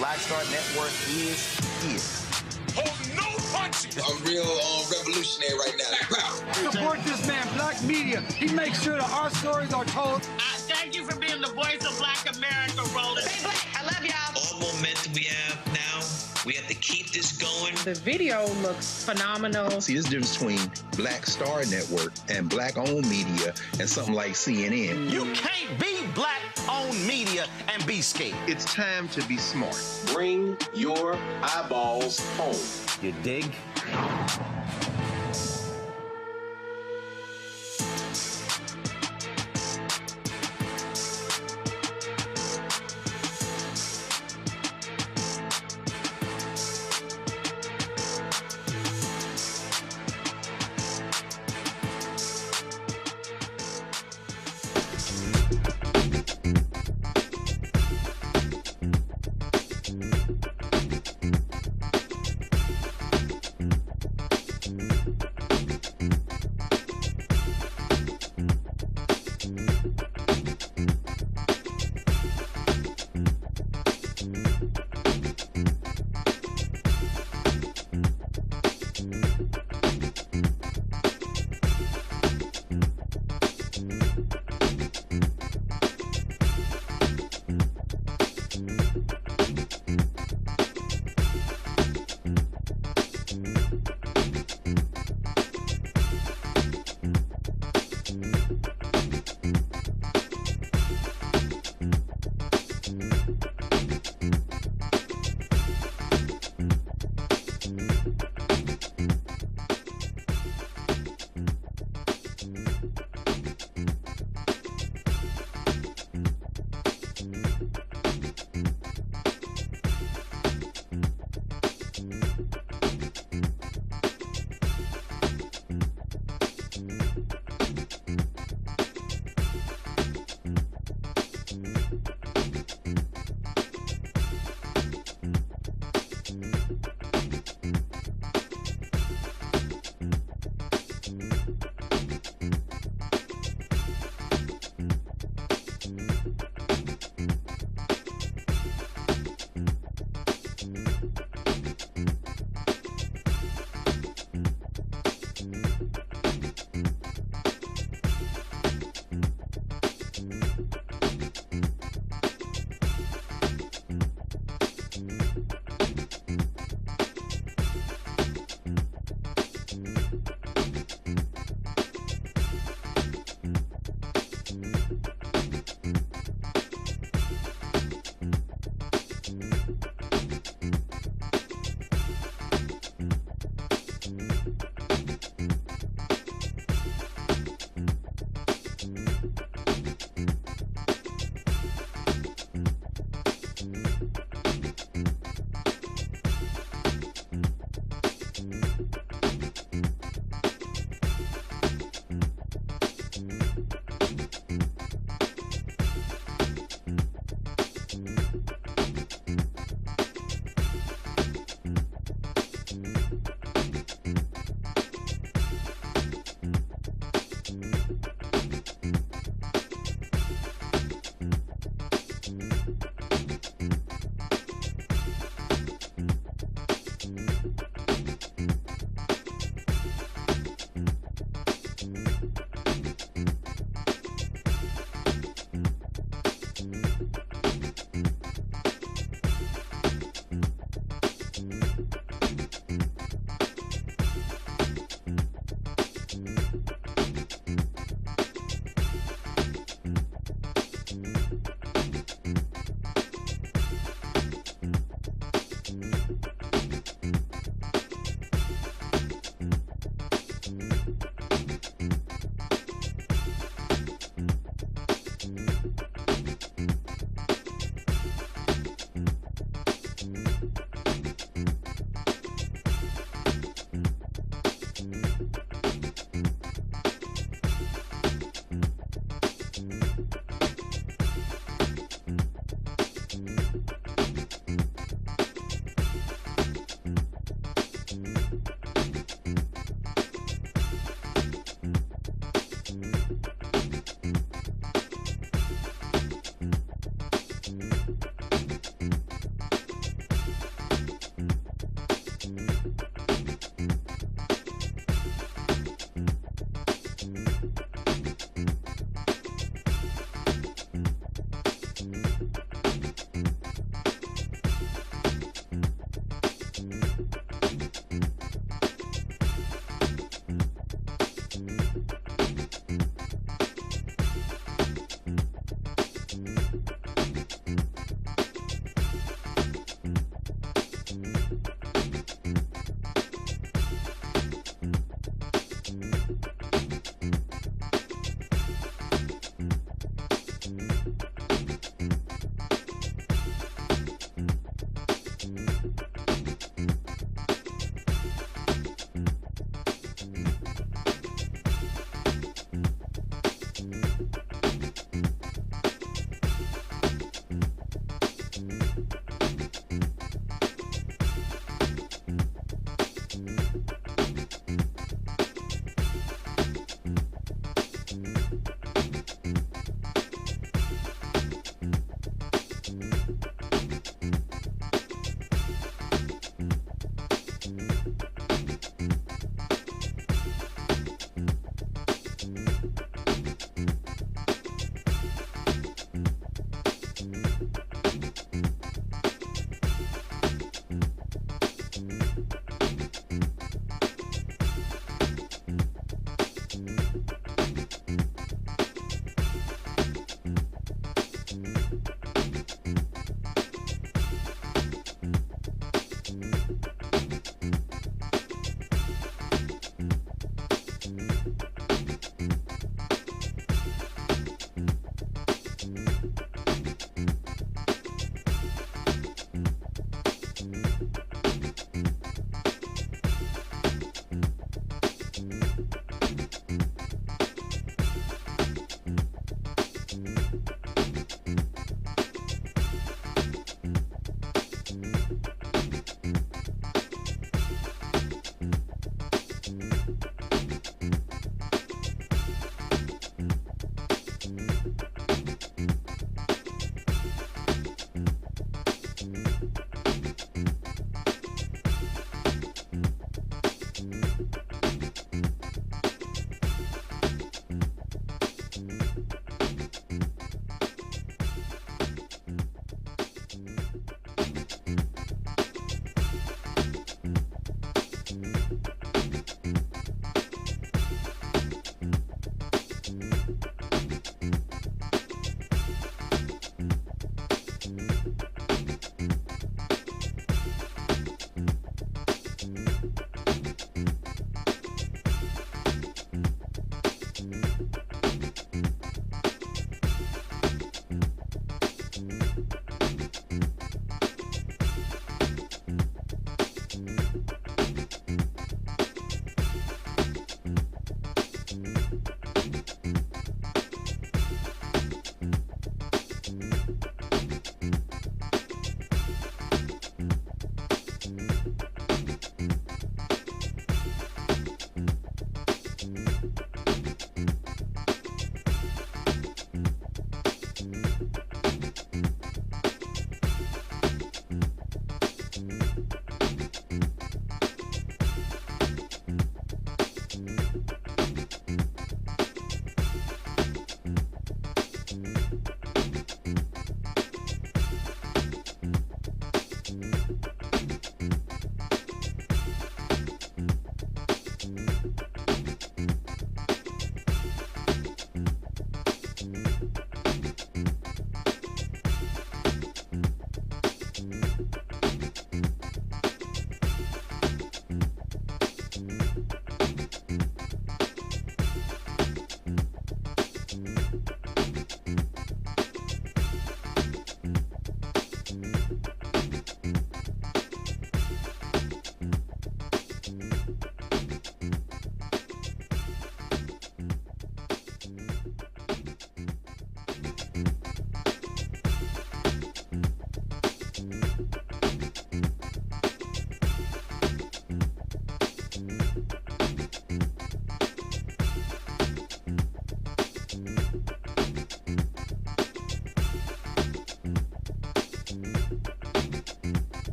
Black Star Network is here. Hold no punches! I'm real revolutionary right now. Support this man, Black Media. He makes sure that our stories are told. Thank you for being the voice of Black America, Roland. Stay black. I love y'all. All momentum we have now, we have to keep this going. The video looks phenomenal. See, there's a difference between Black Star Network and Black-owned media and something like CNN. You can't be Black-owned media and be scared. It's time to be smart. Bring your eyeballs home. You dig?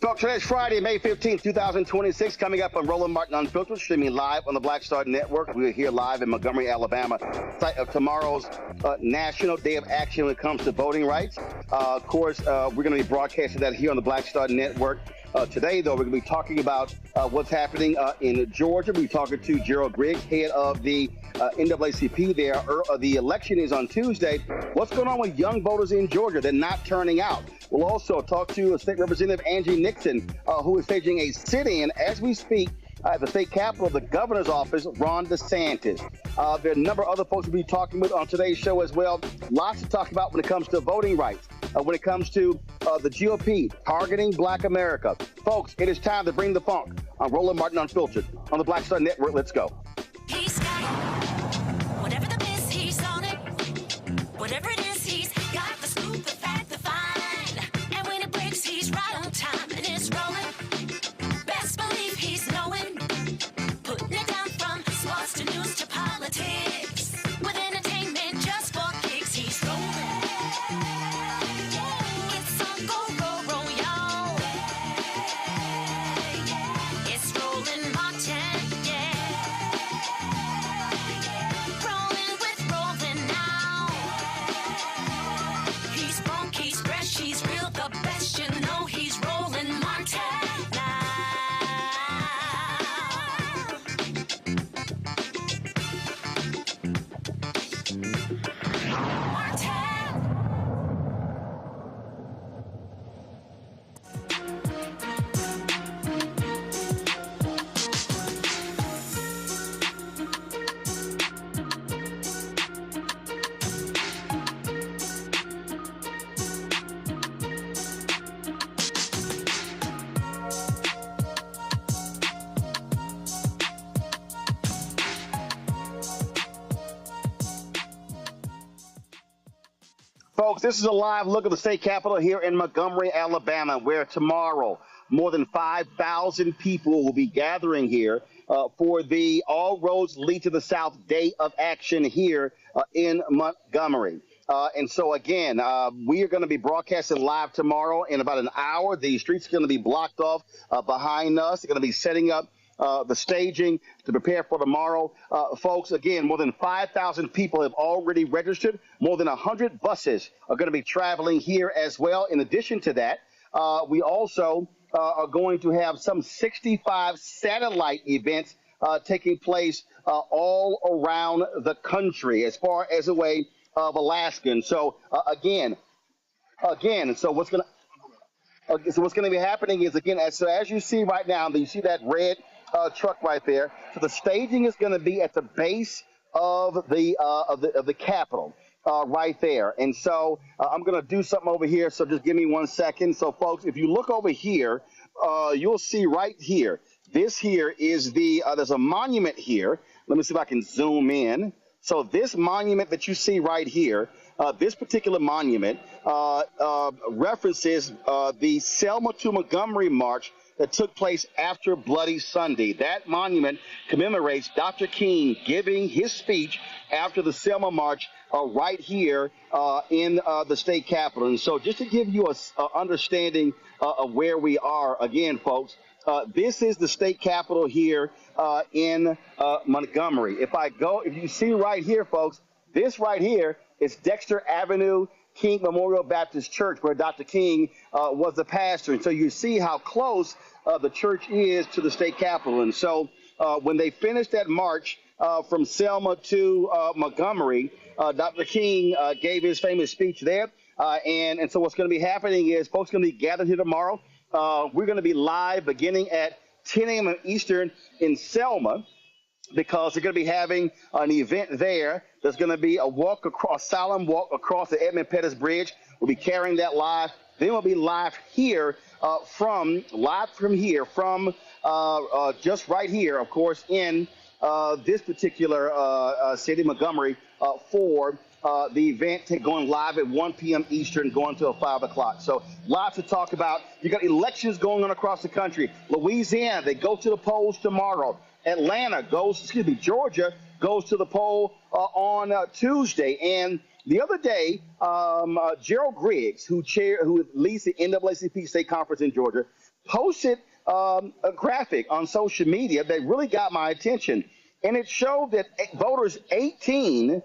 So today's Friday, May 15th, 2026, coming up on Roland Martin Unfiltered, streaming live on the Black Star Network. We're here live in Montgomery, Alabama, site of tomorrow's National Day of Action when it comes to voting rights. Of course, we're going to be broadcasting that here on the Black Star Network. Today, though, we're going to be talking about what's happening in Georgia. We're talking to Gerald Griggs, head of the NAACP there. The election is on Tuesday. What's going on with young voters in Georgia? They're not turning out. We'll also talk to State Representative Angie Nixon, who is staging a sit-in as we speak at the state capitol of the governor's office, Ron DeSantis. There are a number of other folks we'll be talking with on today's show as well. Lots to talk about when it comes to voting rights, when it comes to the GOP targeting Black America. Folks, it is time to bring the funk on Roland Martin Unfiltered on the Black Star Network. Let's go. He's got whatever the miss, he's on it. Whatever it is, he's got the scoop, the fact, the fine. And when it breaks, he's right on time and it's rolling. Best believe he's knowing. Putting it down from sports to news to politics. With entertainment just for kicks, he's rolling. It's on go, roll, y'all. It's Roland Martin, yeah. Rolling with Roland now. He's funky, he's fresh, he's real, the best, you know he's Roland Martin now. Folks, this is a live look at the state capitol here in Montgomery, Alabama, where tomorrow more than 5,000 people will be gathering here for the All Roads Lead to the South Day of Action here in Montgomery. And so, again, we are going to be broadcasting live tomorrow in about an hour. The streets are going to be blocked off behind us. They're going to be setting up the staging to prepare for tomorrow. Folks, again, more than 5,000 people have already registered. More than 100 buses are going to be traveling here as well. In addition to that, we also are going to have some 65 satellite events taking place all around the country as far as the way of Alaska. And so, again, so what's going to be happening is, again, as you see right now, you see that red truck right there. So the staging is going to be at the base of the Capitol right there. And so I'm going to do something over here. So just give me 1 second. So, folks, if you look over here, you'll see right here. This here is there's a monument here. Let me see if I can zoom in. So this monument that you see right here, this particular monument references the Selma to Montgomery March that took place after Bloody Sunday. That monument commemorates Dr. King giving his speech after the Selma March right here in the state capitol. And so just to give you an understanding of where we are, again, folks, this is the state capitol here in Montgomery. If you see right here, folks, this right here is Dexter Avenue King Memorial Baptist Church, where Dr. King was the pastor. And so you see how close the church is to the state capitol. And so when they finished that march from Selma to Montgomery, Dr. King gave his famous speech there. And so what's going to be happening is folks are going to be gathered here tomorrow. We're going to be live beginning at 10 a.m. Eastern in Selma, because they're going to be having an event there. There's going to be a solemn walk across the Edmund Pettus Bridge. We'll be carrying that live. Then we'll be live here from just right here, of course, in this particular city, Montgomery, for the event going live at 1 p.m. Eastern, going to 5 o'clock. So lots to talk about. You got elections going on across the country. Louisiana, they go to the polls tomorrow. Georgia goes to the poll on Tuesday. And the other day, Gerald Griggs, who leads the NAACP state conference in Georgia, posted a graphic on social media that really got my attention. And it showed that voters 18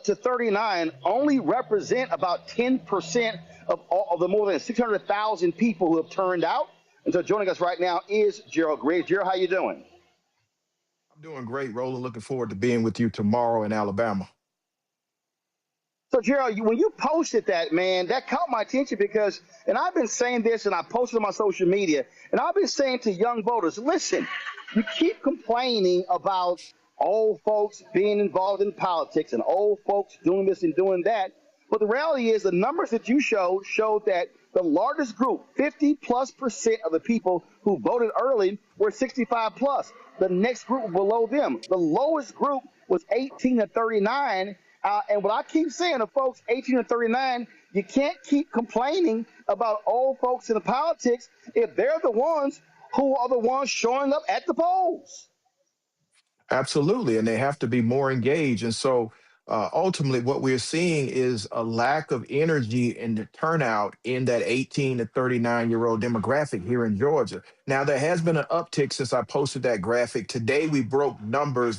to 39 only represent about 10% of the more than 600,000 people who have turned out. And so joining us right now is Gerald Griggs. Gerald, how you doing? I'm doing great, Roland. Looking forward to being with you tomorrow in Alabama. So, Gerald, when you posted that, man, that caught my attention because, and I've been saying this and I posted on my social media, and I've been saying to young voters, listen, you keep complaining about old folks being involved in politics and old folks doing this and doing that. But the reality is the numbers that you showed that the largest group, 50+% of the people who voted early were 65 plus. The next group below them, the lowest group was 18 to 39. And what I keep saying to folks 18 to 39, you can't keep complaining about old folks in the politics if they're the ones who are the ones showing up at the polls. Absolutely. And they have to be more engaged. And so ultimately, what we're seeing is a lack of energy in the turnout in that 18 to 39-year-old demographic here in Georgia. Now, there has been an uptick since I posted that graphic. Today, we broke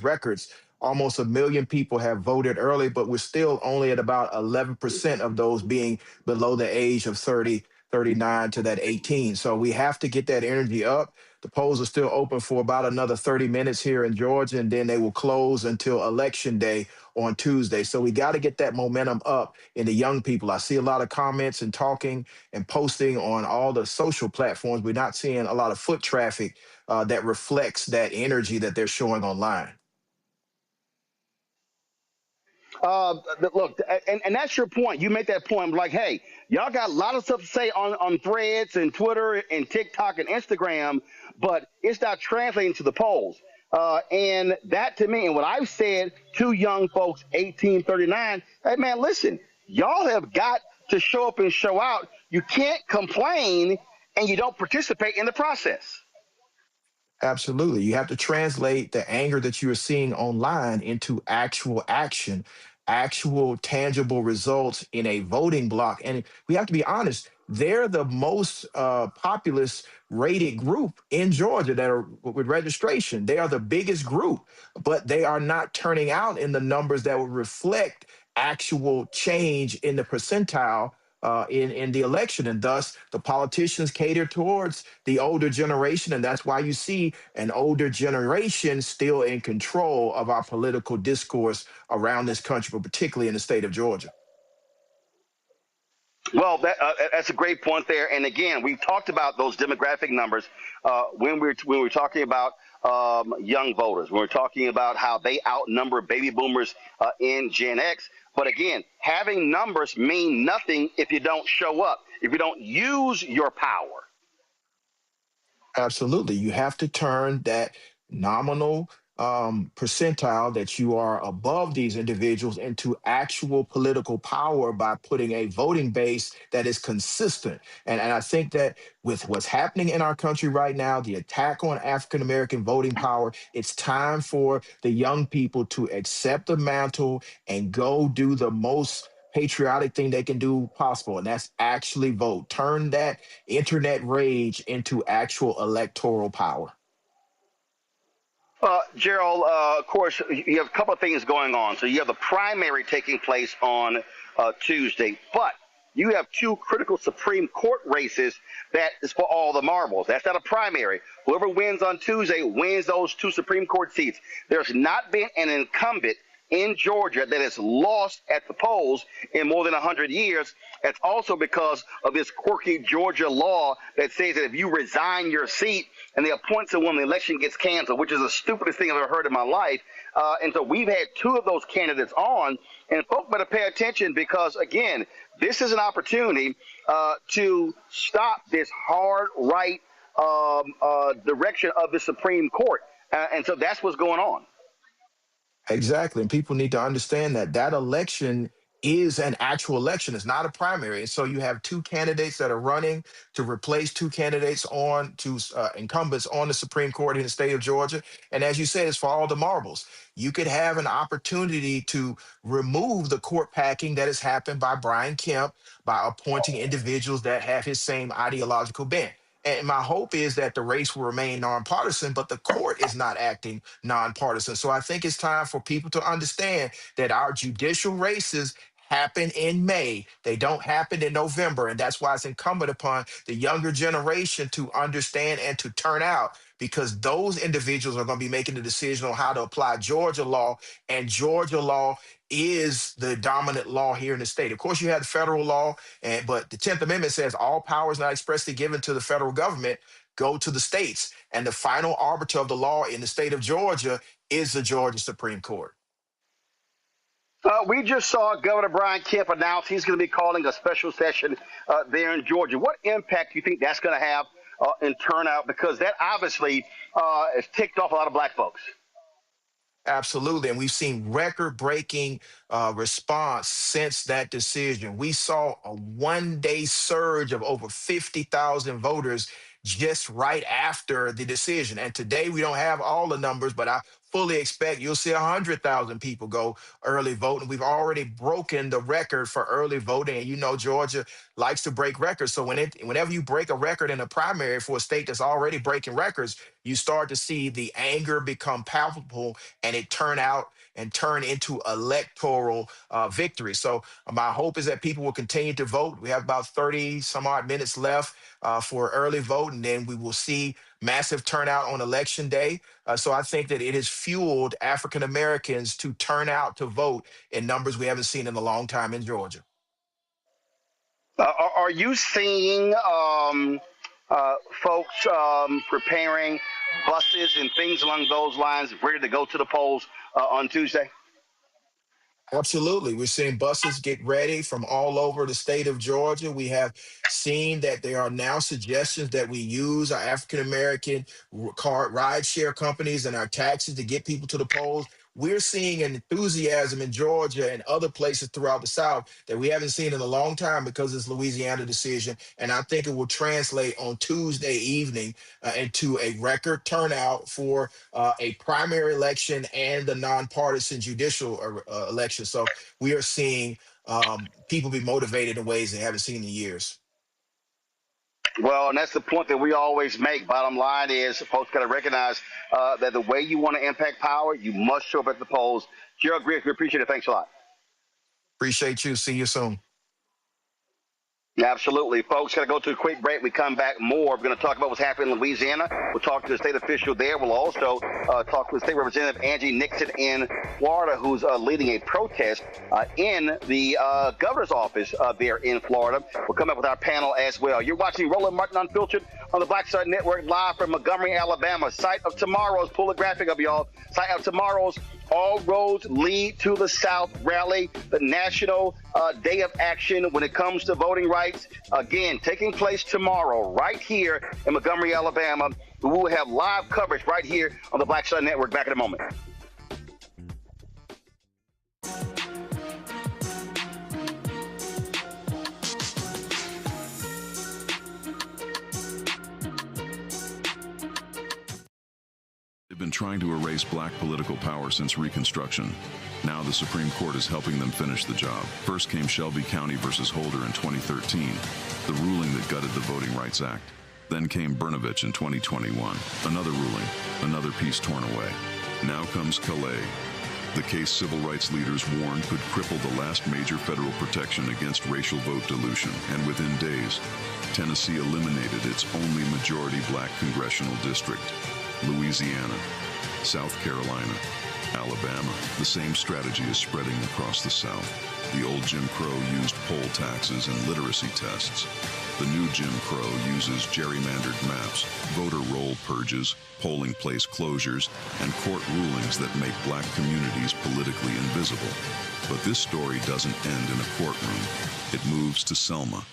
records. Almost 1 million people have voted early, but we're still only at about 11% of those being below the age of 30, 39 to that 18. So we have to get that energy up. The polls are still open for about another 30 minutes here in Georgia, and then they will close until Election Day on Tuesday. So we got to get that momentum up in the young people. I see a lot of comments and talking and posting on all the social platforms. We're not seeing a lot of foot traffic that reflects that energy that they're showing online. Look, and that's your point. You make that point. Like, hey, y'all got a lot of stuff to say on Threads and Twitter and TikTok and Instagram, but it's not translating to the polls. And that to me, and what I've said to young folks, 1839, hey, man, listen, y'all have got to show up and show out. You can't complain and you don't participate in the process. Absolutely. You have to translate the anger that you're seeing online into actual action, actual tangible results in a voting block. And we have to be honest, they're the most populous rated group in Georgia that are with registration. They are the biggest group, but they are not turning out in the numbers that would reflect actual change in the percentile in the election, and thus the politicians cater towards the older generation, and that's why you see an older generation still in control of our political discourse around this country, but particularly in the state of Georgia. Well, that's a great point there. And again, we talked about those demographic numbers when we were talking about young voters. We were talking about how they outnumber baby boomers in Gen X. But again, having numbers mean nothing if you don't show up, if you don't use your power. Absolutely. You have to turn that nominal percentile that you are above these individuals into actual political power by putting a voting base that is consistent. And I think that with what's happening in our country right now, the attack on African American voting power, it's time for the young people to accept the mantle and go do the most patriotic thing they can do possible, and that's actually vote. Turn that internet rage into actual electoral power. Gerald, of course, you have a couple of things going on. So you have the primary taking place on Tuesday, but you have two critical Supreme Court races that is for all the marbles. That's not a primary. Whoever wins on Tuesday wins those two Supreme Court seats. There's not been an incumbent in Georgia that has lost at the polls in more than 100 years. That's also because of this quirky Georgia law that says that if you resign your seat and they appoint someone, the election gets canceled, which is the stupidest thing I've ever heard in my life. And so we've had two of those candidates on, and folks better pay attention because, again, this is an opportunity to stop this hard right direction of the Supreme Court. And so that's what's going on. Exactly. And people need to understand that that election is an actual election. It's not a primary. And so you have two candidates that are running to replace two candidates on to incumbents on the Supreme Court in the state of Georgia. And as you said, it's for all the marbles. You could have an opportunity to remove the court packing that has happened by Brian Kemp by appointing individuals that have his same ideological bent. And my hope is that the race will remain nonpartisan, but the court is not acting nonpartisan. So I think it's time for people to understand that our judicial races happen in May. They don't happen in November. And that's why it's incumbent upon the younger generation to understand and to turn out, because those individuals are going to be making the decision on how to apply Georgia law. And Georgia law is the dominant law here in the state. Of course, you have the federal law, but the 10th Amendment says all powers not expressly given to the federal government go to the states. And the final arbiter of the law in the state of Georgia is the Georgia Supreme Court. We just saw Governor Brian Kemp announce he's going to be calling a special session there in Georgia. What impact do you think that's going to have in turnout? Because that obviously has ticked off a lot of black folks. Absolutely. And we've seen record-breaking response since that decision. We saw a one-day surge of over 50,000 voters just right after the decision. And today we don't have all the numbers, but I fully expect you'll see 100,000 people go early voting. We've already broken the record for early voting. And you know, Georgia likes to break records. So whenever you break a record in a primary for a state that's already breaking records, you start to see the anger become palpable and it turn into electoral victory. So my hope is that people will continue to vote. We have about 30 some odd minutes left for early vote, and then we will see massive turnout on election day. So I think that it has fueled African Americans to turn out to vote in numbers we haven't seen in a long time in Georgia. Are you seeing folks preparing buses and things along those lines ready to go to the polls on Tuesday? Absolutely. We're seeing buses get ready from all over the state of Georgia. We have seen that there are now suggestions that we use our African-American ride share companies and our taxis to get people to the polls. We're seeing an enthusiasm in Georgia and other places throughout the South that we haven't seen in a long time because of this Louisiana decision. And I think it will translate on Tuesday evening into a record turnout for a primary election and the nonpartisan judicial election. So we are seeing people be motivated in ways they haven't seen in years. Well, and that's the point that we always make. Bottom line is folks got to recognize that the way you want to impact power, you must show up at the polls. Gerald Griggs, we appreciate it. Thanks a lot. Appreciate you. See you soon. Absolutely. Folks, got to go to a quick break. We come back more. We're going to talk about what's happening in Louisiana. We'll talk to the state official there. We'll also talk with State Representative Angie Nixon in Florida, who's leading a protest in the governor's office there in Florida. We'll come up with our panel as well. You're watching Roland Martin Unfiltered on the Black Star Network, live from Montgomery, Alabama. Site of tomorrow's, pull a graphic up, y'all. Site of tomorrow's All Roads Lead to the South rally, the national day of action when it comes to voting rights. Again, taking place tomorrow right here in Montgomery, Alabama. We will have live coverage right here on the Black Star Network. Back in a moment. They've been trying to erase black political power since Reconstruction. Now the Supreme Court is helping them finish the job. First came Shelby County versus Holder in 2013, the ruling that gutted the Voting Rights Act. Then came Brnovich in 2021, another ruling, another piece torn away. Now comes Calais, the case civil rights leaders warned could cripple the last major federal protection against racial vote dilution. And within days, Tennessee eliminated its only majority black congressional district. Louisiana, South Carolina, Alabama. The same strategy is spreading across the South. The old Jim Crow used poll taxes and literacy tests. The new Jim Crow uses gerrymandered maps, voter roll purges, polling place closures, and court rulings that make black communities politically invisible. But this story doesn't end in a courtroom. It moves to Selma.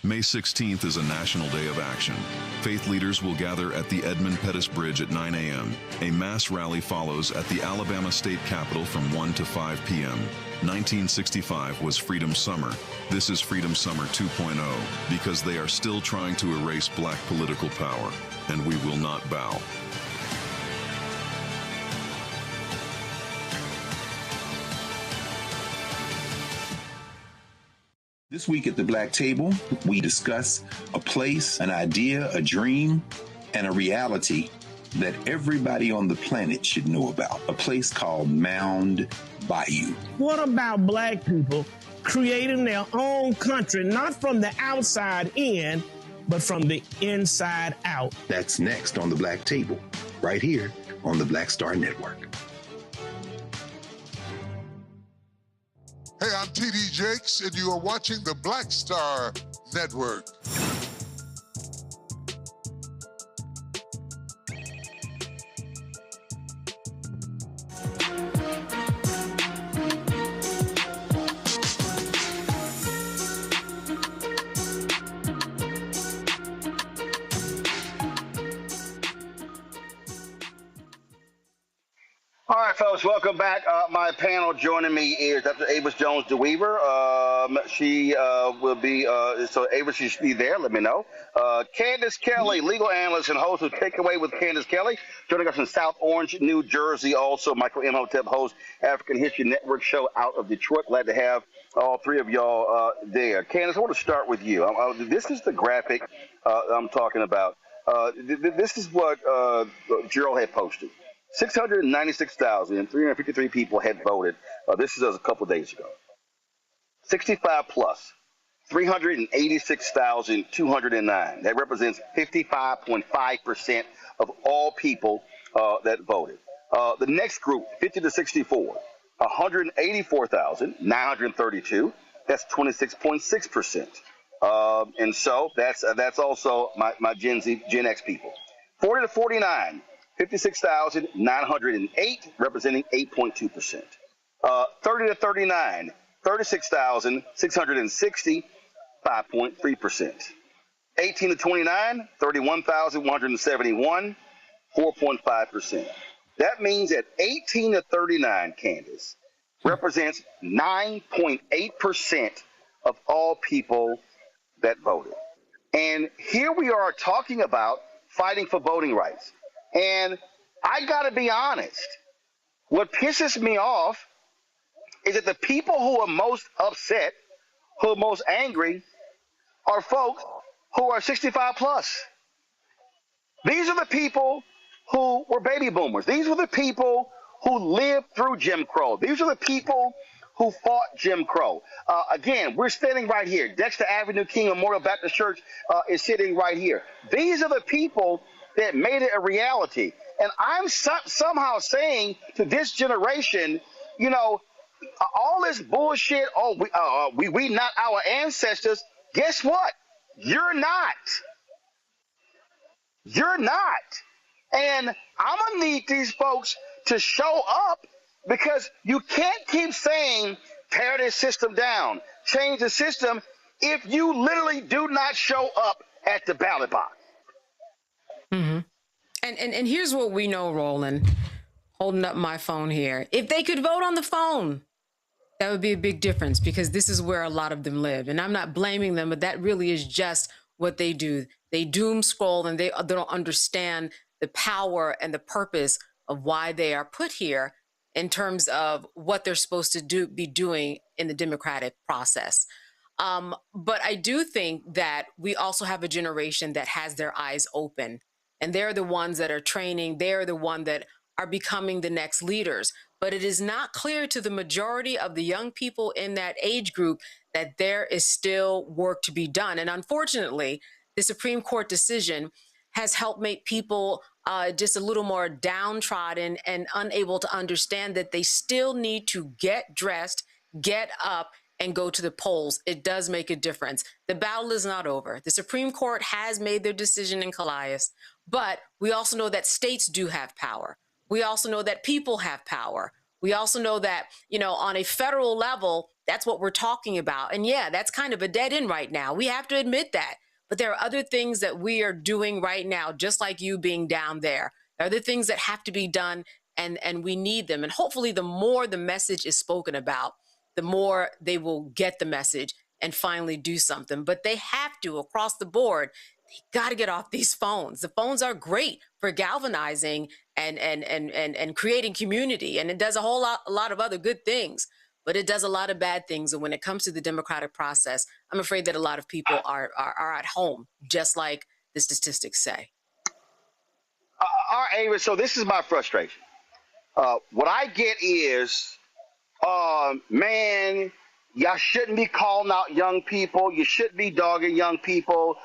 May 16th is a national day of action. Faith leaders will gather at the Edmund Pettus Bridge at 9 a.m. A mass rally follows at the Alabama State Capitol from 1 to 5 p.m. 1965 was Freedom Summer. This is Freedom Summer 2.0 because they are still trying to erase black political power, and we will not bow. This week at the Black Table, we discuss a place, an idea, a dream, and a reality that everybody on the planet should know about. A place called Mound Bayou. What about black people creating their own country, not from the outside in, but from the inside out? That's next on the Black Table, right here on the Black Star Network. Hey, I'm TD Jakes, and you are watching the Black Star Network. All right, folks, welcome back. My panel joining me is Dr. Avis Jones-DeWeaver. She will be, so Avis, you should be there. Let me know. Candace Kelly, legal analyst and host of Takeaway with Candace Kelly, joining us in South Orange, New Jersey. Also, Michael Imhotep, host, African History Network show out of Detroit. Glad to have all three of y'all there. Candace, I want to start with you. This is the graphic I'm talking about. This is what Gerald had posted. 696,353 people had voted. This is a couple of days ago. 65 plus, 386,209. That represents 55.5% of all people that voted. The next group, 50 to 64, 184,932. That's 26.6%. And so that's also my Gen X people. 40 to 49. 56,908, representing 8.2%. 30 to 39, 36,660, 5.3%. 18 to 29, 31,171, 4.5%. That means that 18 to 39, Candace, represents 9.8% of all people that voted. And here we are talking about fighting for voting rights. And I got to be honest, what pisses me off is that the people who are most upset, who are most angry, are folks who are 65 plus. These are the people who were baby boomers. These were the people who lived through Jim Crow. These are the people who fought Jim Crow. Again, we're standing right here. Dexter Avenue King Memorial Baptist Church is sitting right here. These are the people that made it a reality. And I'm somehow saying to this generation, you know, all this bullshit, we not our ancestors. Guess what? You're not. You're not. And I'm going to need these folks to show up, because you can't keep saying tear this system down, change the system, if you literally do not show up at the ballot box. Mm-hmm. And here's what we know, Roland, holding up my phone here. If they could vote on the phone, that would be a big difference, because this is where a lot of them live. And I'm not blaming them, but that really is just what they do. They doom scroll, and they don't understand the power and the purpose of why they are put here in terms of what they're supposed to be doing in the democratic process. But I do think that we also have a generation that has their eyes open. And they're the ones that are training. They're the ones that are becoming the next leaders. But it is not clear to the majority of the young people in that age group that there is still work to be done. And unfortunately, the Supreme Court decision has helped make people just a little more downtrodden and unable to understand that they still need to get dressed, get up, and go to the polls. It does make a difference. The battle is not over. The Supreme Court has made their decision in Calais, but we also know that states do have power. We also know that people have power. We also know that, you know, on a federal level, that's what we're talking about. And yeah, that's kind of a dead end right now. We have to admit that. But there are other things that we are doing right now, just like you being down there. There are other things that have to be done, and we need them. And hopefully the more the message is spoken about, the more they will get the message and finally do something. But they have to, across the board, they got to get off these phones. The phones are great for galvanizing and creating community, and it does a lot of other good things. but it does a lot of bad things. And when it comes to the democratic process, I'm afraid that a lot of people are at home, just like the statistics say. All right, Ava, so this is my frustration. What I get is, man, y'all shouldn't be calling out young people. You shouldn't be dogging young people.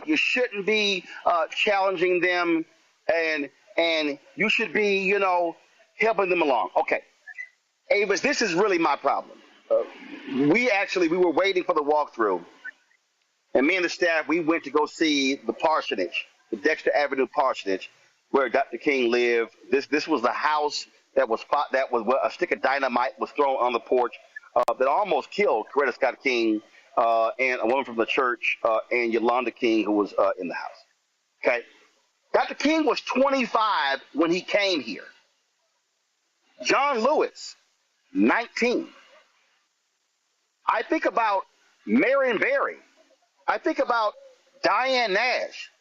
You shouldn't be challenging them, and you should be, you know, helping them along. Okay, Avis, this is really my problem. We were waiting for the walkthrough, and me and the staff, we went to go see the parsonage, the Dexter Avenue parsonage, where Dr. King lived. This was the house that was where a stick of dynamite was thrown on the porch that almost killed Coretta Scott King and a woman from the church and Yolanda King, who was in the house. Okay, Dr. King was 25 when he came here. John Lewis, 19. I think about Marion Barry. I think about Diane Nash,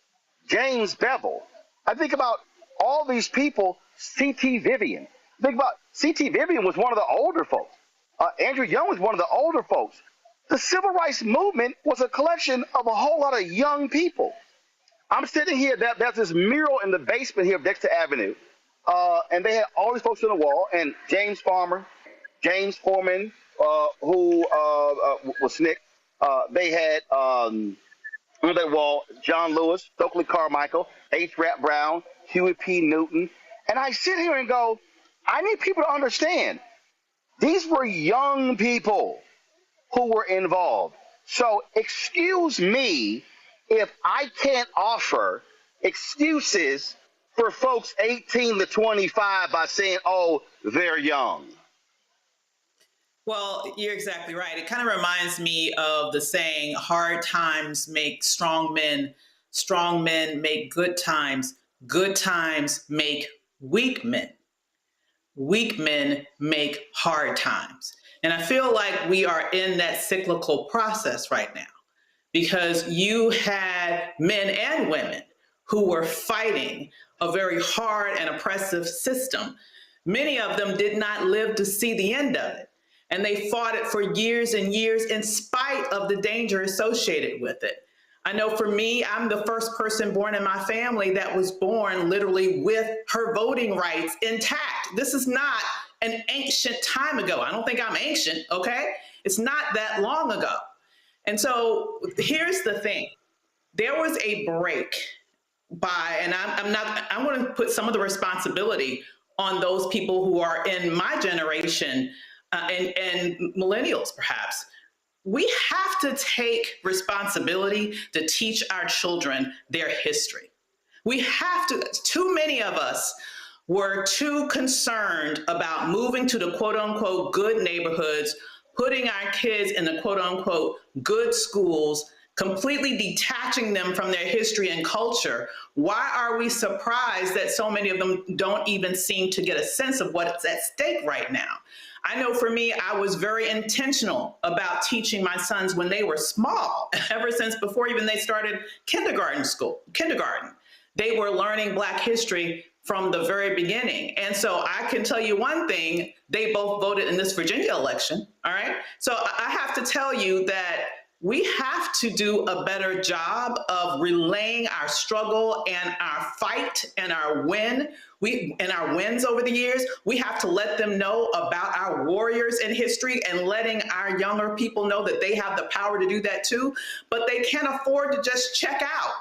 James Bevel. I think about all these people, C.T. Vivian. Think about C.T. Vivian was one of the older folks. Andrew Young was one of the older folks. The civil rights movement was a collection of a whole lot of young people. I'm sitting here, there's this mural in the basement here of Dexter Avenue, and they had all these folks on the wall, and James Farmer, James Foreman, who was SNCC. They had on that wall John Lewis, Stokely Carmichael, H. Rap Brown, Huey P. Newton. And I sit here and go, I need people to understand, these were young people who were involved. So excuse me if I can't offer excuses for folks 18 to 25 by saying, oh, they're young. Well, you're exactly right. It kind of reminds me of the saying, hard times make strong men make good times make weak men make hard times. And I feel like we are in that cyclical process right now, because you had men and women who were fighting a very hard and oppressive system. Many of them did not live to see the end of it. And they fought it for years and years in spite of the danger associated with it. I know for me, I'm the first person born in my family that was born literally with her voting rights intact. This is not an ancient time ago. I don't think I'm ancient, okay? It's not that long ago. And so here's the thing. There was a break and I want to put some of the responsibility on those people who are in my generation and millennials, perhaps. We have to take responsibility to teach our children their history. We have to. Too many of us were too concerned about moving to the quote unquote good neighborhoods, putting our kids in the quote unquote good schools, completely detaching them from their history and culture. Why are we surprised that so many of them don't even seem to get a sense of what's at stake right now? I know for me, I was very intentional about teaching my sons when they were small, ever since before even they started kindergarten. They were learning Black history from the very beginning. And so I can tell you one thing, they both voted in this Virginia election, all right? So I have to tell you that we have to do a better job of relaying our struggle and our fight and our win. And our wins over the years. We have to let them know about our warriors in history and letting our younger people know that they have the power to do that too. But they can't afford to just check out,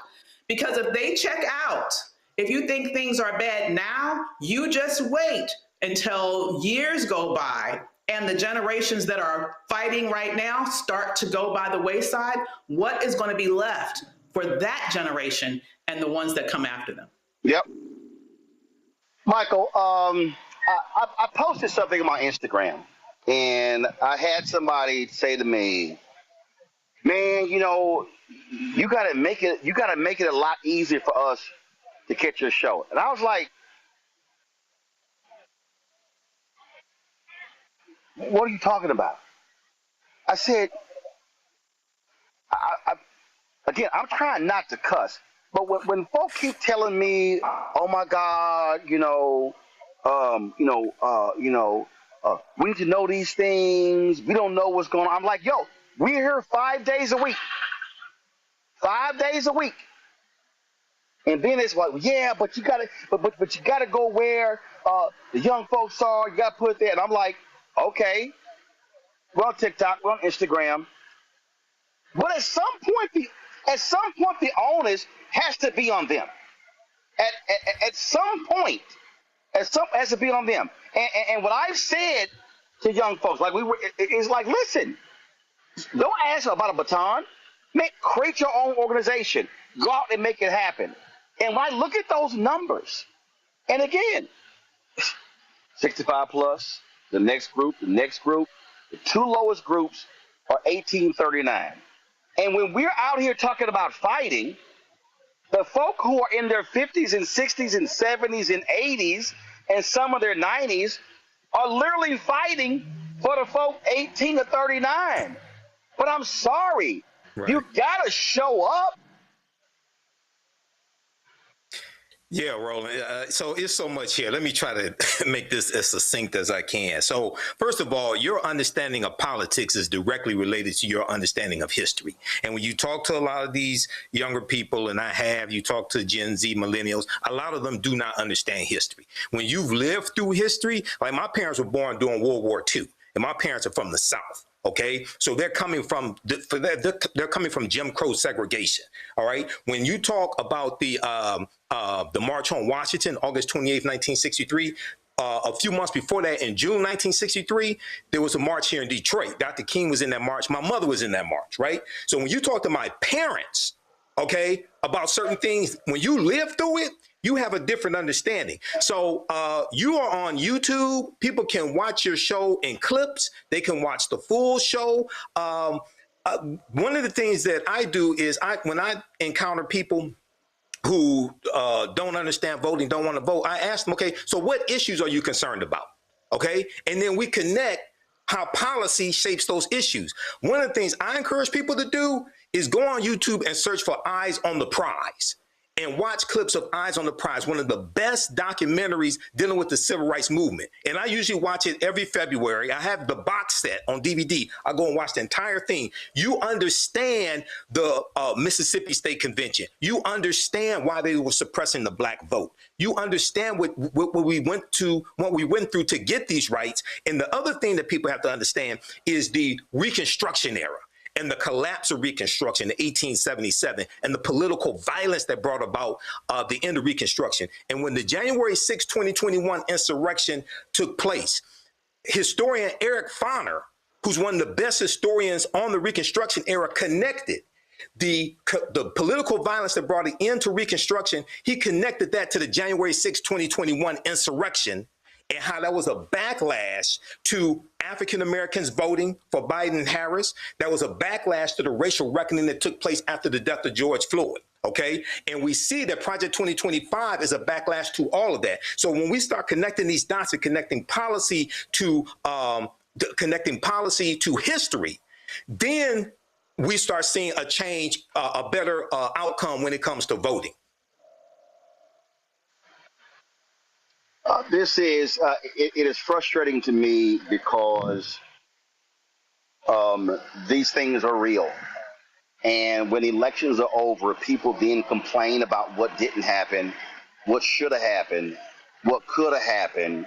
because if they check out, if you think things are bad now, you just wait until years go by and the generations that are fighting right now start to go by the wayside. What is going to be left for that generation and the ones that come after them? Yep. Michael, I posted something on my Instagram, and I had somebody say to me, man, you know, you gotta make it a lot easier for us to catch your show. And I was like, what are you talking about? I said, again, I'm trying not to cuss, but when folks keep telling me, oh my God, We need to know these things. We don't know what's going on. I'm like, yo, we're here 5 days a week. 5 days a week. And then it's like, yeah, but you gotta, but you gotta go where the young folks are. You gotta put it there. And I'm like, okay, we're on TikTok, we're on Instagram. But at some point, the onus has to be on them. At some point, has to be on them. And what I've said to young folks, like is like, listen, don't ask about a baton. Create your own organization. Go out and make it happen. And when I look at those numbers, and again, 65 plus, the next group, the two lowest groups are 1839. And when we're out here talking about fighting, the folk who are in their 50s and 60s and 70s and 80s and some of their 90s are literally fighting for the folk 18 to 39. But I'm sorry, you got to show up. Yeah, Roland. So it's so much here. Let me try to make this as succinct as I can. So first of all, your understanding of politics is directly related to your understanding of history. And when you talk to a lot of these younger people, and you talk to Gen Z, millennials, a lot of them do not understand history. When you've lived through history, like my parents were born during World War II, and my parents are from the South. Okay, so they're coming from Jim Crow segregation. All right, when you talk about the March on Washington, August 28th, 1963. A few months before that, in June 1963, there was a march here in Detroit. Dr. King was in that march. My mother was in that march, right? So when you talk to my parents, okay, about certain things, when you live through it, you have a different understanding. So you are on YouTube. People can watch your show in clips. They can watch the full show. One of the things that I do is when I encounter people who don't understand voting, don't want to vote, I ask them, okay, so what issues are you concerned about? Okay, and then we connect how policy shapes those issues. One of the things I encourage people to do is go on YouTube and search for Eyes on the Prize and watch clips of Eyes on the Prize, one of the best documentaries dealing with the civil rights movement. And I usually watch it every February. I have the box set on DVD. I go and watch the entire thing. You understand the Mississippi State Convention. You understand why they were suppressing the black vote. You understand what we went through to get these rights. And the other thing that people have to understand is the Reconstruction era and the collapse of Reconstruction in 1877 and the political violence that brought about the end of Reconstruction. And when the January 6, 2021 insurrection took place, historian Eric Foner, who's one of the best historians on the Reconstruction era, connected the political violence that brought it into Reconstruction. He connected that to the January 6, 2021 insurrection and how that was a backlash to African Americans voting for Biden and Harris. That was a backlash to the racial reckoning that took place after the death of George Floyd. Okay. And we see that Project 2025 is a backlash to all of that. So when we start connecting these dots and connecting policy to history, then we start seeing a change, a better outcome when it comes to voting. It is frustrating to me because these things are real. And when elections are over, people then complain about what didn't happen, what should have happened, what could have happened.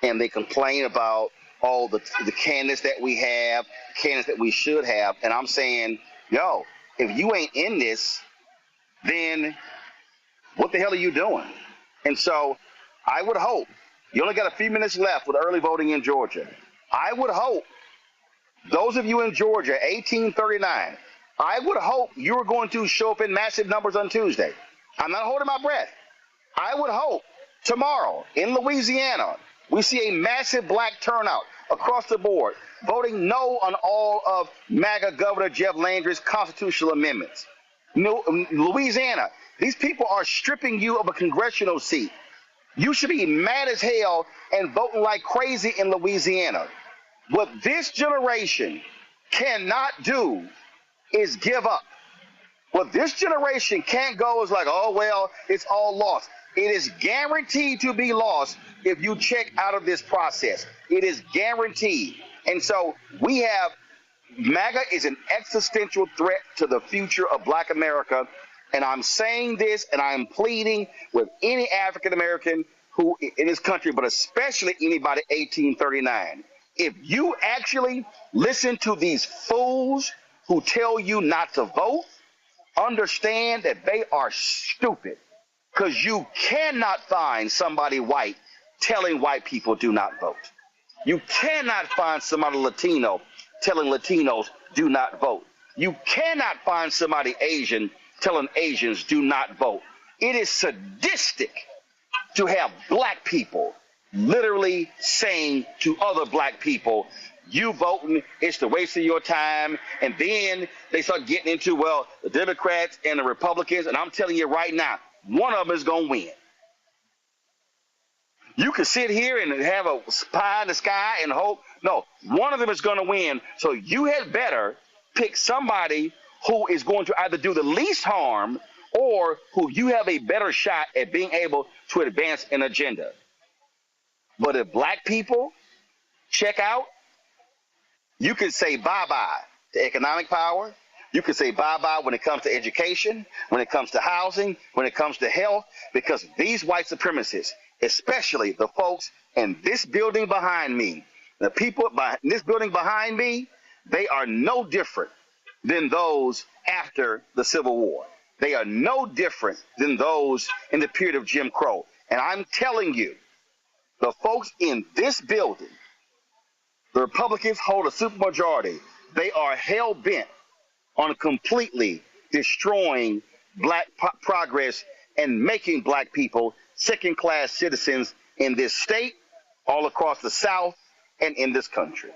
And they complain about all the candidates that we have, candidates that we should have. And I'm saying, yo, if you ain't in this, then what the hell are you doing? And so I would hope, you only got a few minutes left with early voting in Georgia. I would hope, those of you in Georgia, 1839, I would hope you are going to show up in massive numbers on Tuesday. I'm not holding my breath. I would hope tomorrow in Louisiana, we see a massive black turnout across the board, voting no on all of MAGA Governor Jeff Landry's constitutional amendments. Louisiana, these people are stripping you of a congressional seat. You should be mad as hell and voting like crazy in Louisiana. What this generation cannot do is give up. What this generation can't go is like, oh, well, it's all lost. It is guaranteed to be lost if you check out of this process. It is guaranteed. And so we have MAGA is an existential threat to the future of Black America. And I'm saying this and I'm pleading with any African American who in this country, but especially anybody 1839. If you actually listen to these fools who tell you not to vote, understand that they are stupid, because you cannot find somebody white telling white people do not vote. You cannot find somebody Latino telling Latinos do not vote. You cannot find somebody Asian telling Asians do not vote. It is sadistic to have Black people literally saying to other Black people, you voting, it's the waste of your time. And then they start getting into, well, the Democrats and the Republicans, and I'm telling you right now, one of them is going to win. You can sit here and have a pie in the sky and hope. No, one of them is going to win. So you had better pick somebody who is going to either do the least harm or who you have a better shot at being able to advance an agenda. But if Black people check out, you can say bye-bye to economic power. You can say bye-bye when it comes to education, when it comes to housing, when it comes to health, because these white supremacists, especially the folks in this building behind me, the people in this building behind me, they are no different than those after the Civil War. They are no different than those in the period of Jim Crow. And I'm telling you, the folks in this building, the Republicans hold a supermajority. They are hell-bent on completely destroying Black progress and making Black people second-class citizens in this state, all across the South, and in this country.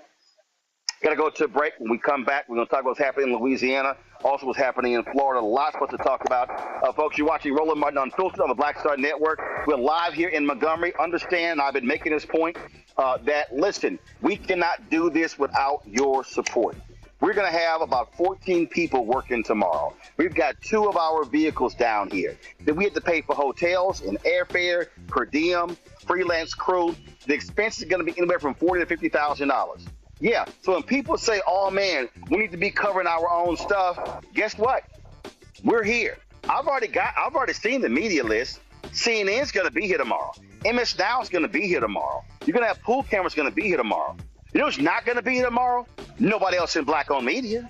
Got to go to a break. When we come back, we're going to talk about what's happening in Louisiana, also what's happening in Florida. Lots for us to talk about. Folks, you're watching Roland Martin Unfiltered on the Black Star Network. We're live here in Montgomery. Understand, I've been making this point, that, listen, we cannot do this without your support. We're going to have about 14 people working tomorrow. We've got 2 of our vehicles down here. Then we have to pay for hotels and airfare, per diem, freelance crew. The expense is going to be anywhere from $40,000 to $50,000. Yeah, so when people say, oh, man, we need to be covering our own stuff, guess what? We're here. I've already seen the media list. CNN's going to be here tomorrow. MS Now's going to be here tomorrow. You're going to have pool cameras going to be here tomorrow. You know what's not going to be here tomorrow? Nobody else in Black-owned media.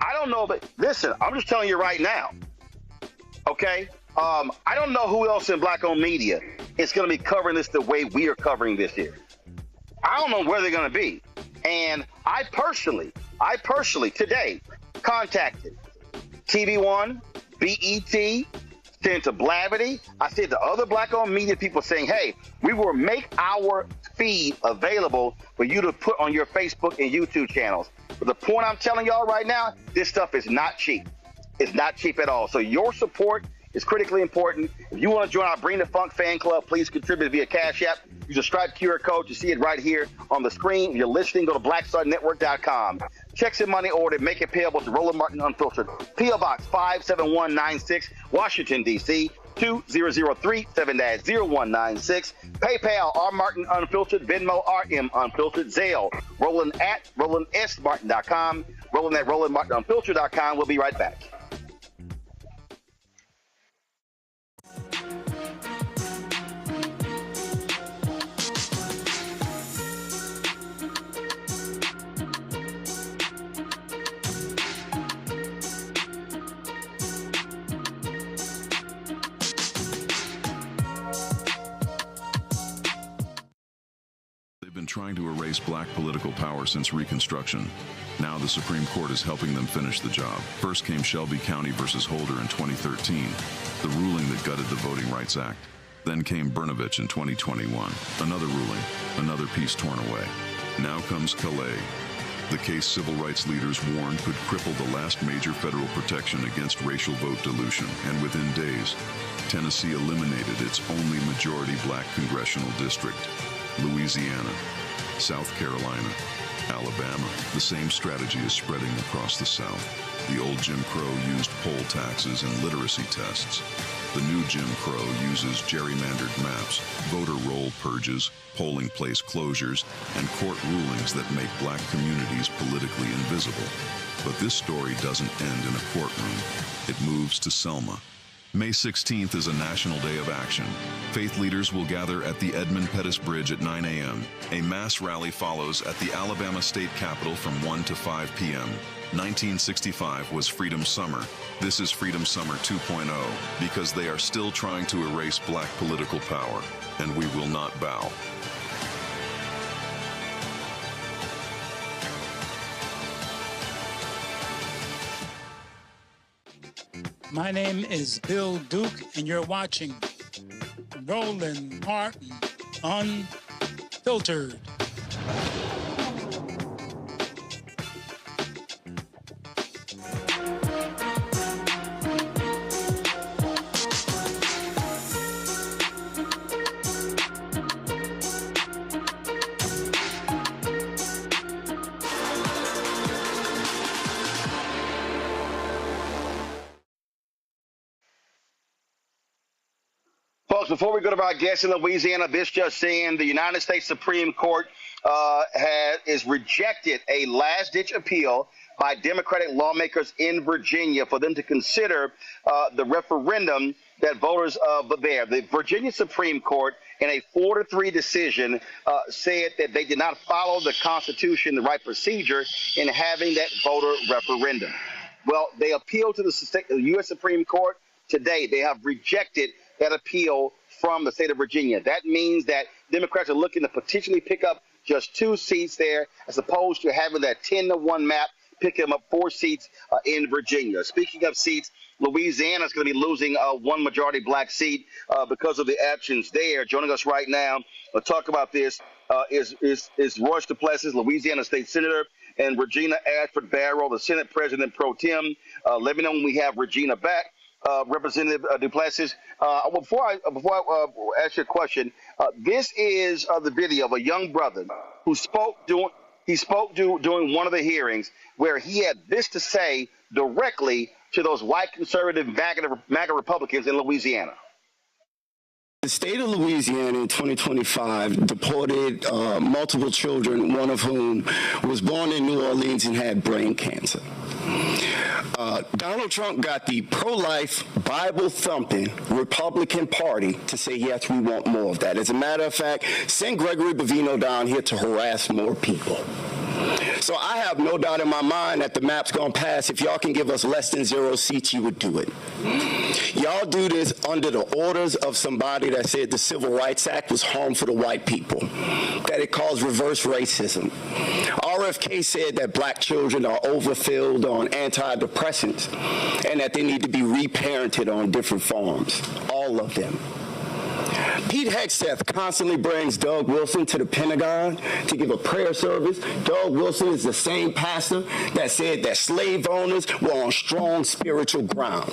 I don't know, but listen, I'm just telling you right now, okay? I don't know who else in Black-owned media is going to be covering this the way we are covering this here. I don't know where they're going to be. And I personally today contacted TV One, BET, sent to Blavity. I said to other Black-owned media people saying, hey, we will make our feed available for you to put on your Facebook and YouTube channels. But the point I'm telling y'all right now, this stuff is not cheap. It's not cheap at all. So your support is critically important. If you want to join our Bring the Funk fan club, please contribute via Cash App. Use a Stripe QR code. You see it right here on the screen. If you're listening, go to blackstarnetwork.com. Checks and money order. Make it payable to Roland Martin Unfiltered. P.O. Box 57196, Washington, D.C. 20037-0196. PayPal, R. Martin Unfiltered. Venmo, RM Unfiltered. Zelle, Roland at RolandSMartin.com. Roland at RolandMartinUnfiltered.com. We'll be right back. Been trying to erase Black political power since Reconstruction. Now the Supreme Court is helping them finish the job. First came Shelby County versus Holder in 2013, the ruling that gutted the Voting Rights Act. Then came Brnovich in 2021, another ruling, another piece torn away. Now comes Calais, the case civil rights leaders warned could cripple the last major federal protection against racial vote dilution. And within days, Tennessee eliminated its only majority Black congressional district. Louisiana, South Carolina, Alabama. The same strategy is spreading across the South. The old Jim Crow used poll taxes and literacy tests. The new Jim Crow uses gerrymandered maps, voter roll purges, polling place closures, and court rulings that make black communities politically invisible. But this story doesn't end in a courtroom. It moves to Selma. May 16th is a national day of action. Faith leaders will gather at the Edmund Pettus Bridge at 9 a.m. A mass rally follows at the Alabama State Capitol from 1 to 5 p.m. 1965 was Freedom Summer. This is Freedom Summer 2.0 because they are still trying to erase black political power, and we will not bow. My name is Bill Duke, and you're watching Roland Martin Unfiltered. Folks, before we go to our guests in Louisiana, this just saying the United States Supreme Court is rejected a last-ditch appeal by Democratic lawmakers in Virginia for them to consider the referendum that voters there. The Virginia Supreme Court, in a 4-3 decision, said that they did not follow the Constitution, the right procedure in having that voter referendum. Well, they appealed to the U.S. Supreme Court today. They have rejected that appeal from the state of Virginia. That means that Democrats are looking to potentially pick up just 2 seats there, as opposed to having that 10-1 map pick them up 4 seats in Virginia. Speaking of seats, Louisiana is going to be losing 1 majority black seat because of the actions there. Joining us right now to talk about this is Royce Duplessis, Louisiana State Senator, and Regina Ashford Barrow, the Senate President Pro Tem. Let me know when we have Regina back. Representative Duplessis, before I ask you a question, this is the video of a young brother who spoke during one of the hearings, where he had this to say directly to those white conservative MAGA Republicans in Louisiana. The state of Louisiana in 2025 deported multiple children, one of whom was born in New Orleans and had brain cancer. Donald Trump got the pro-life, Bible-thumping Republican Party to say, yes, we want more of that. As a matter of fact, send Gregory Bovino down here to harass more people. So I have no doubt in my mind that the map's going to pass. If y'all can give us less than 0 seats, you would do it. Y'all do this under the orders of somebody that said the Civil Rights Act was harmful to white people, that it caused reverse racism. RFK said that black children are overfilled on antidepressants and that they need to be reparented on different farms, all of them. Pete Hegseth constantly brings Doug Wilson to the Pentagon to give a prayer service. Doug Wilson is the same pastor that said that slave owners were on strong spiritual ground.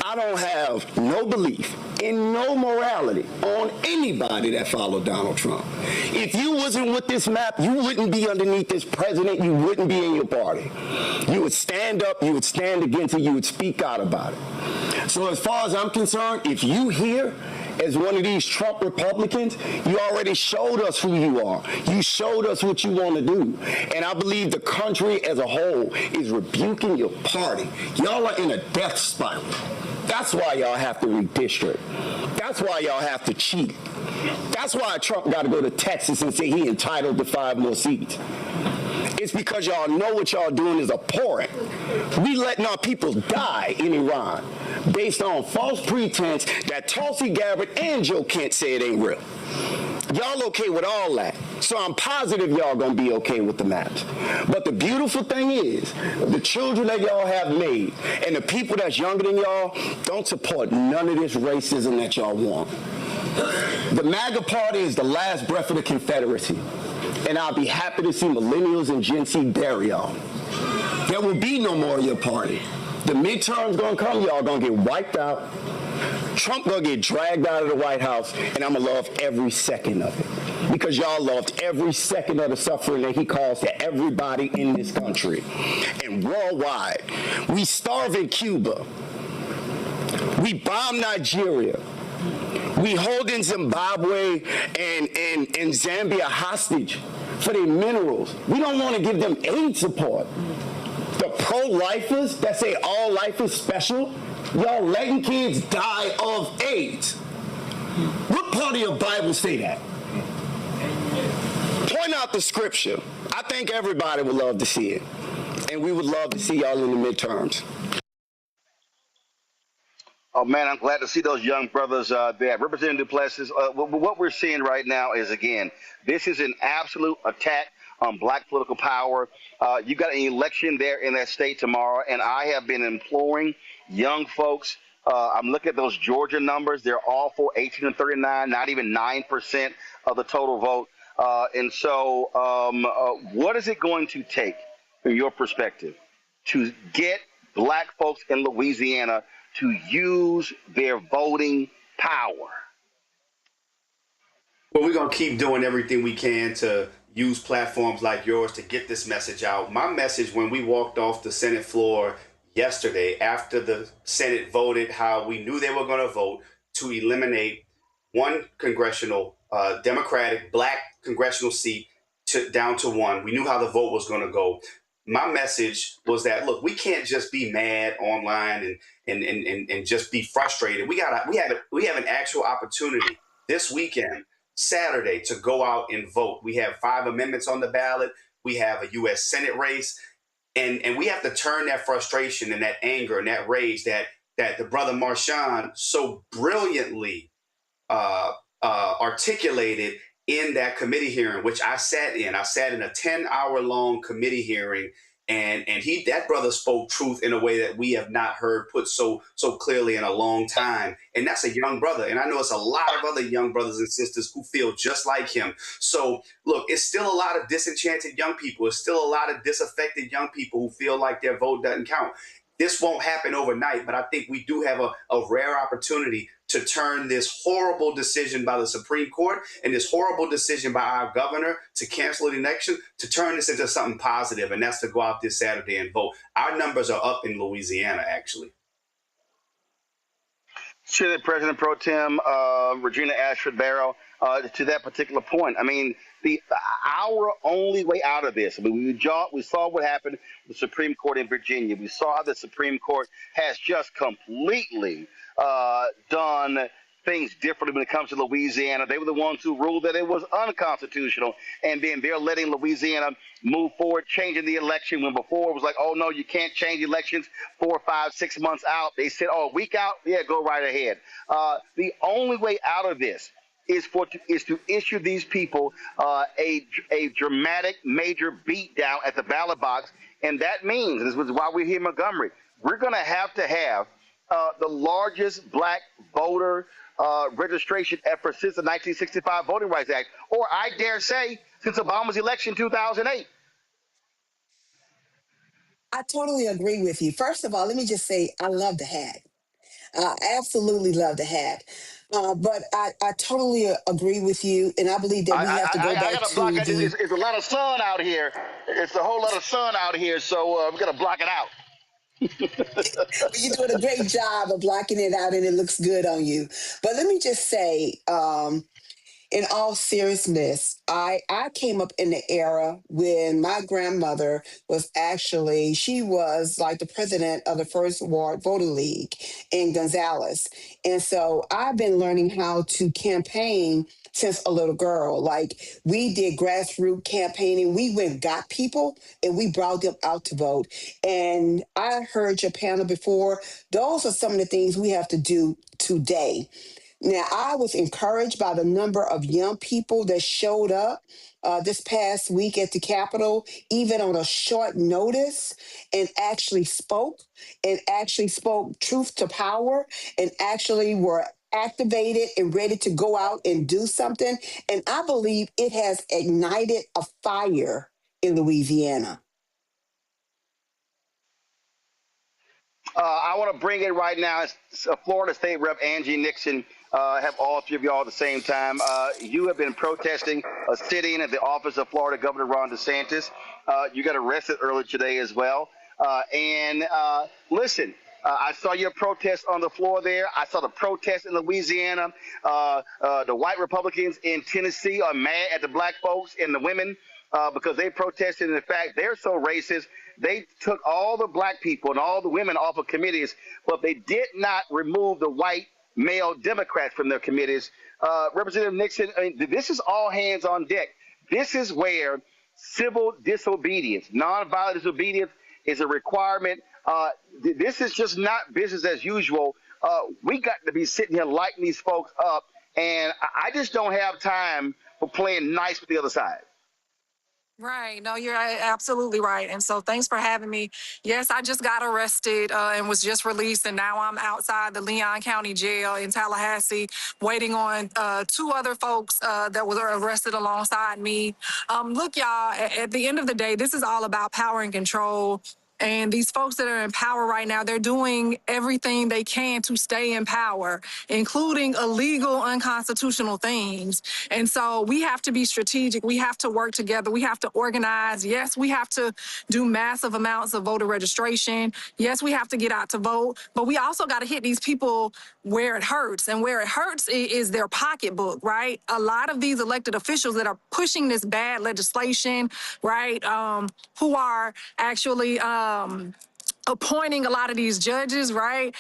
I don't have no belief in no morality on anybody that followed Donald Trump. If you wasn't with this map, you wouldn't be underneath this president. You wouldn't be in your party. You would stand up, you would stand against it, you would speak out about it. So as far as I'm concerned, if you here as one of these Trump Republicans, you already showed us who you are. You showed us what you want to do. And I believe the country as a whole is rebuking your party. Y'all are in a death spiral. That's why y'all have to redistrict. That's why y'all have to cheat. That's why Trump got to go to Texas and say he entitled to 5 more seats. It's because y'all know what y'all doing is abhorrent. We letting our people die in Iran based on false pretense that Tulsi Gabbard and Joe Kent say it ain't real. Y'all okay with all that. So I'm positive y'all gonna be okay with the maps. But the beautiful thing is, the children that y'all have made and the people that's younger than y'all don't support none of this racism that y'all want. The MAGA party is the last breath of the Confederacy. And I'll be happy to see millennials and Gen Z bury y'all. There will be no more of your party. The midterms gonna come, y'all gonna get wiped out. Trump gonna get dragged out of the White House, and I'm gonna love every second of it. Because y'all loved every second of the suffering that he caused to everybody in this country. And worldwide, we starve in Cuba. We bombed Nigeria. We holding Zimbabwe and Zambia hostage for their minerals. We don't want to give them aid support. The pro-lifers that say all life is special, y'all letting kids die of AIDS. What part of your Bible say that? Point out the scripture. I think everybody would love to see it. And we would love to see y'all in the midterms. Oh, man, I'm glad to see those young brothers there. Representative Duplessis, what we're seeing right now is, again, this is an absolute attack on black political power. You got an election there in that state tomorrow, and I have been imploring young folks. I'm looking at those Georgia numbers. They're all for 18 to 39, not even 9% of the total vote. And so what is it going to take, from your perspective, to get black folks in Louisiana to use their voting power? Well, we're going to keep doing everything we can to use platforms like yours to get this message out. My message when we walked off the Senate floor yesterday after the Senate voted how we knew they were going to vote to eliminate one congressional Democratic black congressional seat down to one. We knew how the vote was going to go. My message was that, look, we can't just be mad online and just be frustrated. We have an actual opportunity this weekend, Saturday, to go out and vote. We have 5 amendments on the ballot. We have a U.S. Senate race. And we have to turn that frustration and that anger and that rage that the brother Marshawn so brilliantly articulated in that committee hearing, which I sat in. I sat in a 10-hour-long committee hearing, and that brother spoke truth in a way that we have not heard put so clearly in a long time. And that's a young brother. And I know it's a lot of other young brothers and sisters who feel just like him. So look, it's still a lot of disenchanted young people. It's still a lot of disaffected young people who feel like their vote doesn't count. This won't happen overnight, but I think we do have a rare opportunity to turn this horrible decision by the Supreme Court and this horrible decision by our governor to cancel the election, to turn this into something positive, and that's to go out this Saturday and vote. Our numbers are up in Louisiana, actually. Senate President Pro Tem Regina Ashford Barrow, to that particular point, I mean, our only way out of this, I mean, we saw what happened with the Supreme Court in Virginia. We saw how the Supreme Court has just completely done things differently when it comes to Louisiana. They were the ones who ruled that it was unconstitutional, and then they're letting Louisiana move forward, changing the election when before it was like, oh, no, you can't change elections 4, 5, 6 months out. They said, oh, a week out? Yeah, go right ahead. The only way out of this is to issue these people a dramatic, major beatdown at the ballot box. And that means, this is why we're here in Montgomery, we're going to have the largest black voter registration effort since the 1965 Voting Rights Act, or I dare say, since Obama's election in 2008. I totally agree with you. First of all, let me just say I love the hat. I absolutely love the hat. But I totally agree with you, and I believe that we have to go back gotta to block it. the... It's a lot of sun out here. It's a whole lot of sun out here, so we're going to block it out. You're doing a great job of blocking it out, and it looks good on you. But let me just say, in all seriousness, I came up in the era when my grandmother was she was like the president of the First Ward Voter League in Gonzales. And so I've been learning how to campaign since a little girl. Like, we did grassroots campaigning. We went and got people and we brought them out to vote. And I heard your panel before. Those are some of the things we have to do today. Now, I was encouraged by the number of young people that showed up this past week at the Capitol, even on a short notice, and actually spoke truth to power, and actually were activated and ready to go out and do something. And I believe it has ignited a fire in Louisiana. I want to bring in right now Florida State Rep Angie Nixon. Have all 3 of y'all at the same time. You have been protesting a sit-in at the office of Florida Governor Ron DeSantis. You got arrested earlier today as well. And listen, I saw your protest on the floor there. I saw the protest in Louisiana. The white Republicans in Tennessee are mad at the black folks and the women because they protested. And in fact, they're so racist. They took all the black people and all the women off of committees, but they did not remove the white male Democrats from their committees. Representative Nixon, I mean, this is all hands on deck. This is where civil disobedience, nonviolent disobedience is a requirement. This is just not business as usual. We got to be sitting here lighting these folks up, and I just don't have time for playing nice with the other side. Right. No, you're absolutely right. And so thanks for having me. Yes, I just got arrested and was just released. And now I'm outside the Leon County Jail in Tallahassee, waiting on two other folks that were arrested alongside me. Look, y'all, at the end of the day, this is all about power and control. And these folks that are in power right now, they're doing everything they can to stay in power, including illegal, unconstitutional things. And so we have to be strategic. We have to work together. We have to organize. Yes, we have to do massive amounts of voter registration. Yes, we have to get out to vote. But we also got to hit these people where it hurts. And where it hurts is their pocketbook, right? A lot of these elected officials that are pushing this bad legislation, right, who are actually appointing a lot of these judges, right?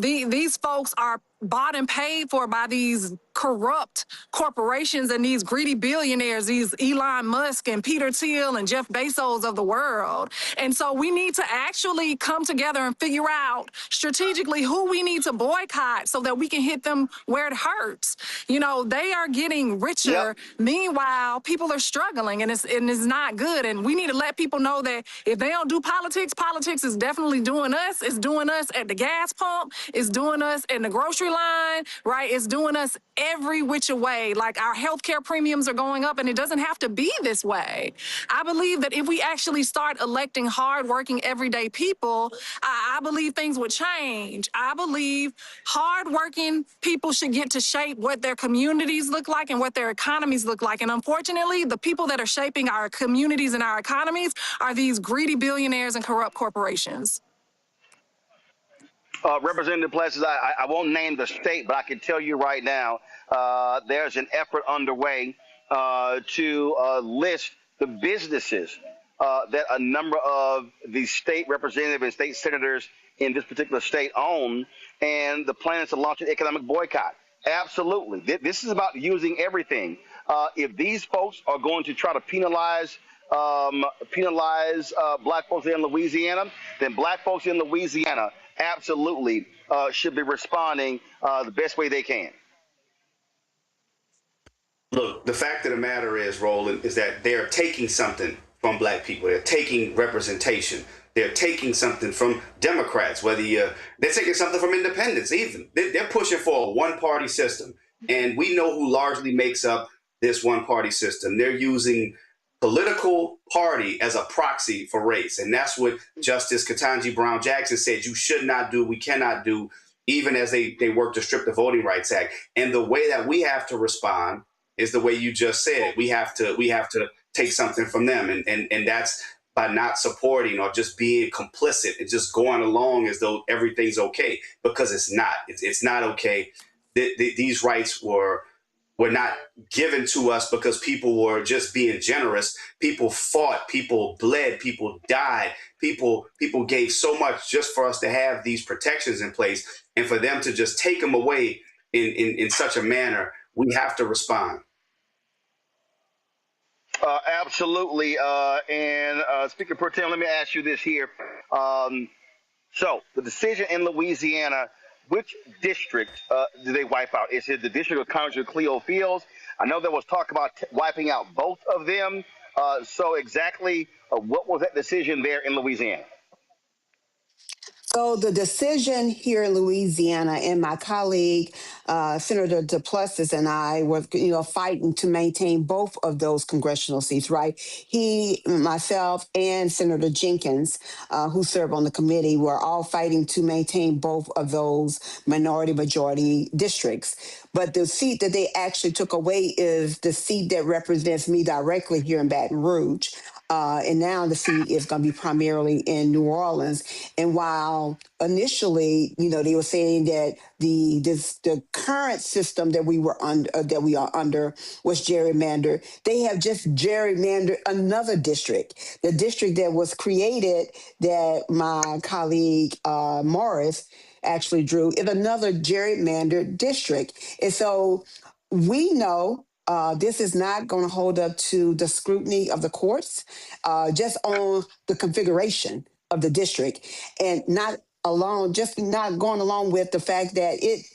These folks are bought and paid for by these corrupt corporations and these greedy billionaires, these Elon Musk and Peter Thiel and Jeff Bezos of the world. And so we need to actually come together and figure out strategically who we need to boycott so that we can hit them where it hurts. You know, they are getting richer. Yep. Meanwhile, people are struggling, and it's not good. And we need to let people know that if they don't do politics, politics is definitely doing us. It's doing us at the gas pump. It's doing us in the grocery line, right? It's doing us every which way. Like, our healthcare premiums are going up, and it doesn't have to be this way. I believe that if we actually start electing hardworking, everyday people, I believe things would change. I believe hardworking people should get to shape what their communities look like and what their economies look like. And unfortunately, the people that are shaping our communities and our economies are these greedy billionaires and corrupt corporations. Representative Plessis, I won't name the state, but I can tell you right now, there's an effort underway to list the businesses that a number of the state representatives and state senators in this particular state own, and the plan is to launch an economic boycott. Absolutely. This is about using everything. If these folks are going to try to penalize black folks in Louisiana, then black folks in Louisiana absolutely should be responding the best way they can. Look, the fact of the matter is, Roland, is that they're taking something from black people. They're taking representation. They're taking something from Democrats, they're taking something from independents even. They're pushing for a one-party system. And we know who largely makes up this one-party system. They're using political party as a proxy for race. And that's what Justice Ketanji Brown Jackson said you should not do, we cannot do, even as they work to strip the Voting Rights Act. And the way that we have to respond is the way you just said. We have to take something from them. And that's by not supporting or just being complicit and just going along as though everything's okay, because it's not. It's not okay. These rights were not given to us because people were just being generous. People fought, people bled, people died, people gave so much just for us to have these protections in place. And for them to just take them away in such a manner, we have to respond. Absolutely. And Speaker Pro Tem, let me ask you this here. So the decision in Louisiana, which district do they wipe out? Is it the district of Congressman Cleo Fields? I know there was talk about wiping out both of them. So exactly what was that decision there in Louisiana? So the decision here in Louisiana, and my colleague, Senator DePlessis, and I were, fighting to maintain both of those congressional seats, right? He, myself, and Senator Jenkins, who serve on the committee, were all fighting to maintain both of those minority-majority districts. But the seat that they actually took away is the seat that represents me directly here in Baton Rouge. And now the seat is going to be primarily in New Orleans. And while initially, they were saying that the current system that we were under, that we are under, was gerrymandered, they have just gerrymandered another district. The district that was created, that my colleague Morris actually drew, is another gerrymandered district. And so we know this is not going to hold up to the scrutiny of the courts, just on the configuration of the district, and just not going along with the fact that it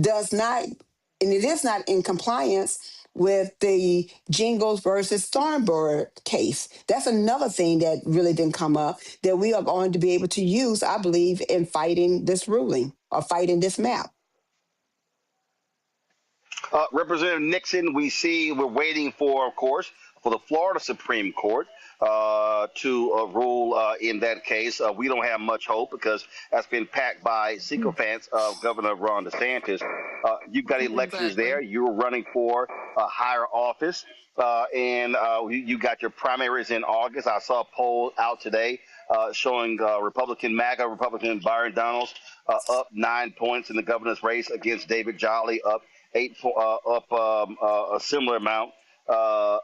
does not, and it is not in compliance with the Jingles versus Thornburg case. That's another thing that really didn't come up that we are going to be able to use, I believe, in fighting this ruling or fighting this map. Representative Nixon, we're waiting for, of course, for the Florida Supreme Court to rule in that case. We don't have much hope because that's been packed by sycophants of Governor Ron DeSantis. You've got elections there. You're running for a higher office, and you got your primaries in August. I saw a poll out today showing MAGA Republican Byron Donalds up 9 points in the governor's race against David Jolly, up a similar amount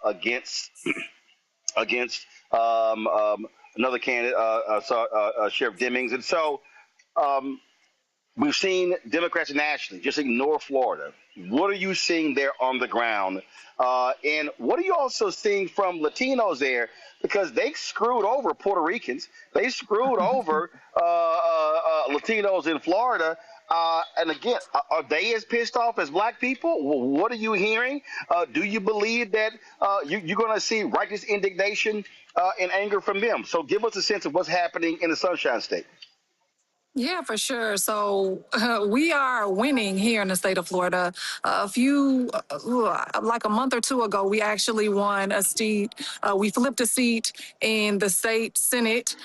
against another candidate, Sheriff Demings. And so we've seen Democrats nationally just ignore Florida. What are you seeing there on the ground? And what are you also seeing from Latinos there? Because they screwed over Puerto Ricans. They screwed over Latinos in Florida. And again, are they as pissed off as black people? Well, what are you hearing? Do you believe that you're going to see righteous indignation and anger from them? So give us a sense of what's happening in the Sunshine State. Yeah, for sure. So we are winning here in the state of Florida. Like a month or two ago, we actually won a seat. We flipped a seat in the state Senate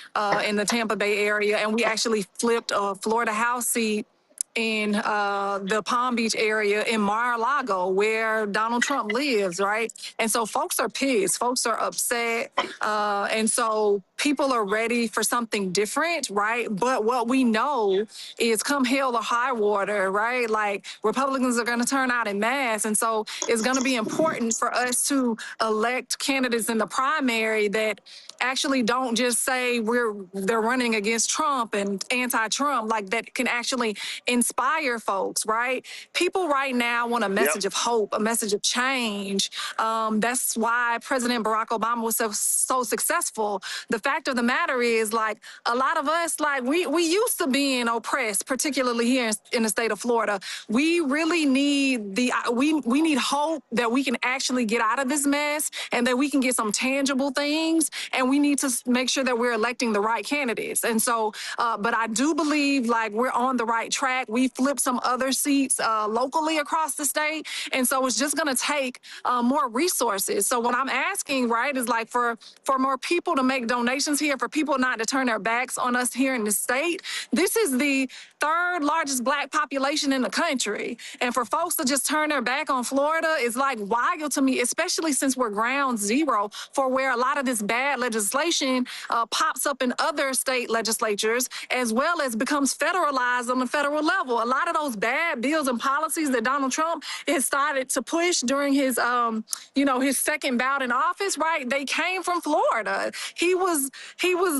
in the Tampa Bay area, and we actually flipped a Florida House seat in the Palm Beach area in Mar-a-Lago, where Donald Trump lives, right? And so folks are pissed, folks are upset, and so people are ready for something different, right? But what we know is come hell or high water, right? Like Republicans are going to turn out en masse, and so it's going to be important for us to elect candidates in the primary that actually don't just say they're running against Trump and anti-Trump, like that can actually inspire folks, right? People right now want a message of hope, a message of change. That's why President Barack Obama was so successful. The fact of the matter is, like, a lot of us, like, we used to being oppressed, particularly here in the state of Florida. We really need we need hope that we can actually get out of this mess and that we can get some tangible things, and we need to make sure that we're electing the right candidates. And so, but I do believe, like, we're on the right track. We flipped some other seats locally across the state, and so it's just going to take more resources. So what I'm asking, right, is like for more people to make donations here, for people not to turn their backs on us here in the state. This is the third largest black population in the country, and for folks to just turn their back on Florida is like wild to me, especially since we're ground zero for where a lot of this bad legislation pops up in other state legislatures, as well as becomes federalized on the federal level. A lot of those bad bills and policies that Donald Trump has started to push during his, his second bout in office, right? They came from Florida. He was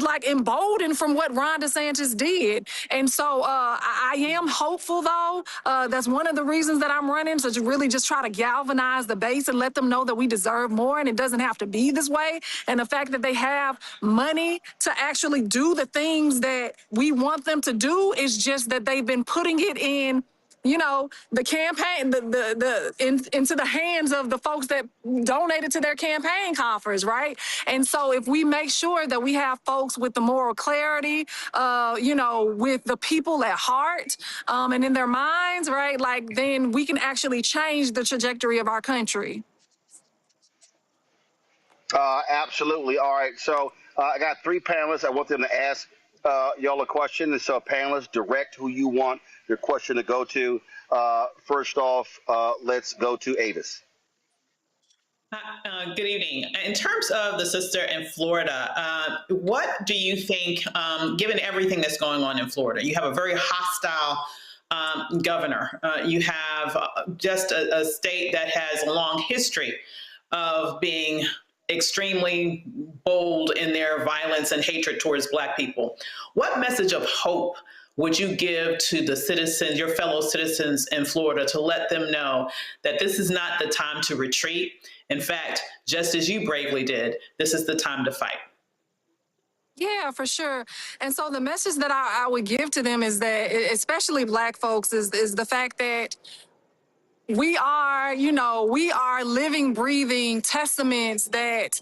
like emboldened from what Ron DeSantis did. And so I am hopeful, though. That's one of the reasons that I'm running, to really just try to galvanize the base and let them know that we deserve more, and it doesn't have to be this way. And the fact that they have money to actually do the things that we want them to do is just that they've been putting it in, the campaign, into the hands of the folks that donated to their campaign coffers, right? And so if we make sure that we have folks with the moral clarity, with the people at heart, and in their minds, right, like, then we can actually change the trajectory of our country. Absolutely. All right. So I got three panelists. I want them to ask y'all a question. And so panelists, direct who you want your question to go to. First off, let's go to Avis. Good evening. In terms of the sister in Florida, what do you think, given everything that's going on in Florida, you have a very hostile governor. You have just a state that has a long history of being extremely bold in their violence and hatred towards Black people. What message of hope would you give to the citizens, your fellow citizens in Florida, to let them know that this is not the time to retreat? In fact, just as you bravely did, this is the time to fight. Yeah, for sure. And so the message that I would give to them is that, especially Black folks, is the fact that we are, we are living, breathing testaments that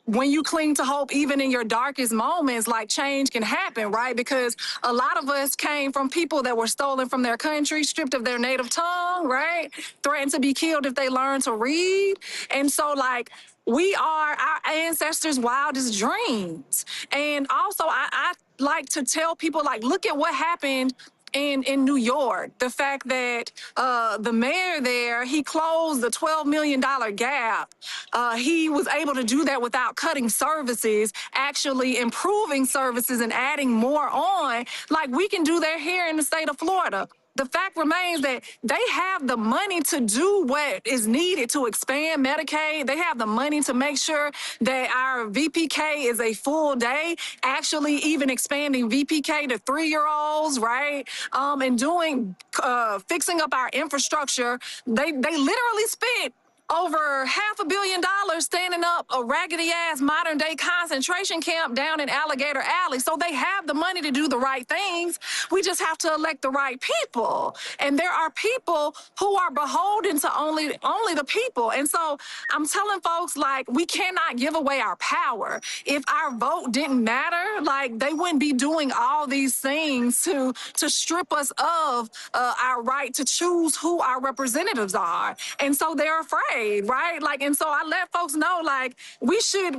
when you cling to hope, even in your darkest moments, like change can happen, right? Because a lot of us came from people that were stolen from their country, stripped of their native tongue, right? Threatened to be killed if they learn to read. And so, like, we are our ancestors' wildest dreams. And also, I like to tell people, like, look at what happened in New York. The fact that the mayor there, he closed the $12 million gap. He was able to do that without cutting services, actually improving services and adding more on. Like, we can do that here in the state of Florida. The fact remains that they have the money to do what is needed to expand Medicaid. They have the money to make sure that our VPK is a full day, actually even expanding VPK to 3-year-olds, right? And doing, fixing up our infrastructure. They literally spent over $500 million standing up a raggedy-ass modern-day concentration camp down in Alligator Alley. So they have the money to do the right things. We just have to elect the right people. And there are people who are beholden to only the people. And so I'm telling folks, like, we cannot give away our power. If our vote didn't matter, like, they wouldn't be doing all these things to strip us of our right to choose who our representatives are. And so they're afraid. Right? Like, and so I let folks know, like, we should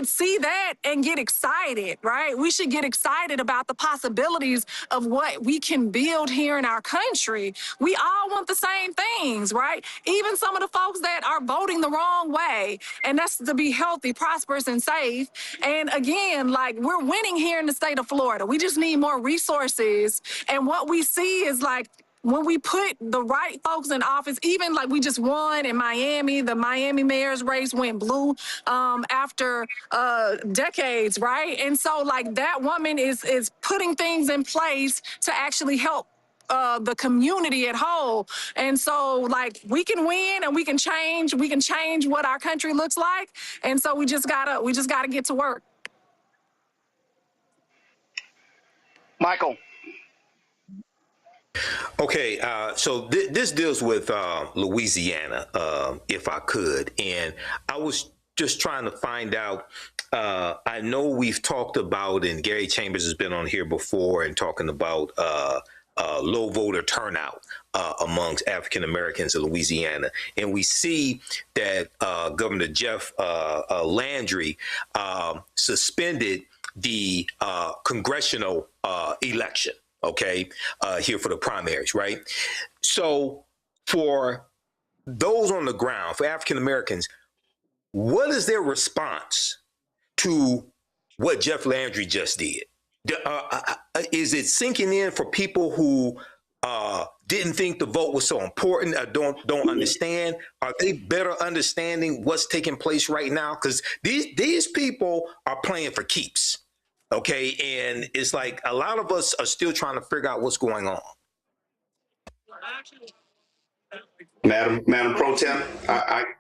see that and get excited, right? We should get excited about the possibilities of what we can build here in our country. We all want the same things, right? Even some of the folks that are voting the wrong way, and that's to be healthy, prosperous, and safe. And again, like, we're winning here in the state of Florida. We just need more resources. And what we see is, like, when we put the right folks in office, even like we just won in Miami, the Miami mayor's race went blue after decades, right? And so, like, that woman is putting things in place to actually help the community at whole. And so, like, we can win and we can change what our country looks like. And so we just gotta get to work. Michael. Okay, so this deals with Louisiana, if I could. And I was just trying to find out, I know we've talked about, and Gary Chambers has been on here before and talking about low voter turnout amongst African Americans in Louisiana. And we see that Governor Jeff Landry suspended the congressional election. Okay, here for the primaries, right? So for those on the ground, for African Americans, what is their response to what Jeff Landry just did? Is it sinking in for people who didn't think the vote was so important, or don't understand? Are they better understanding what's taking place right now? Because these people are playing for keeps. Okay, and it's like a lot of us are still trying to figure out what's going on. Madam Pro Tem,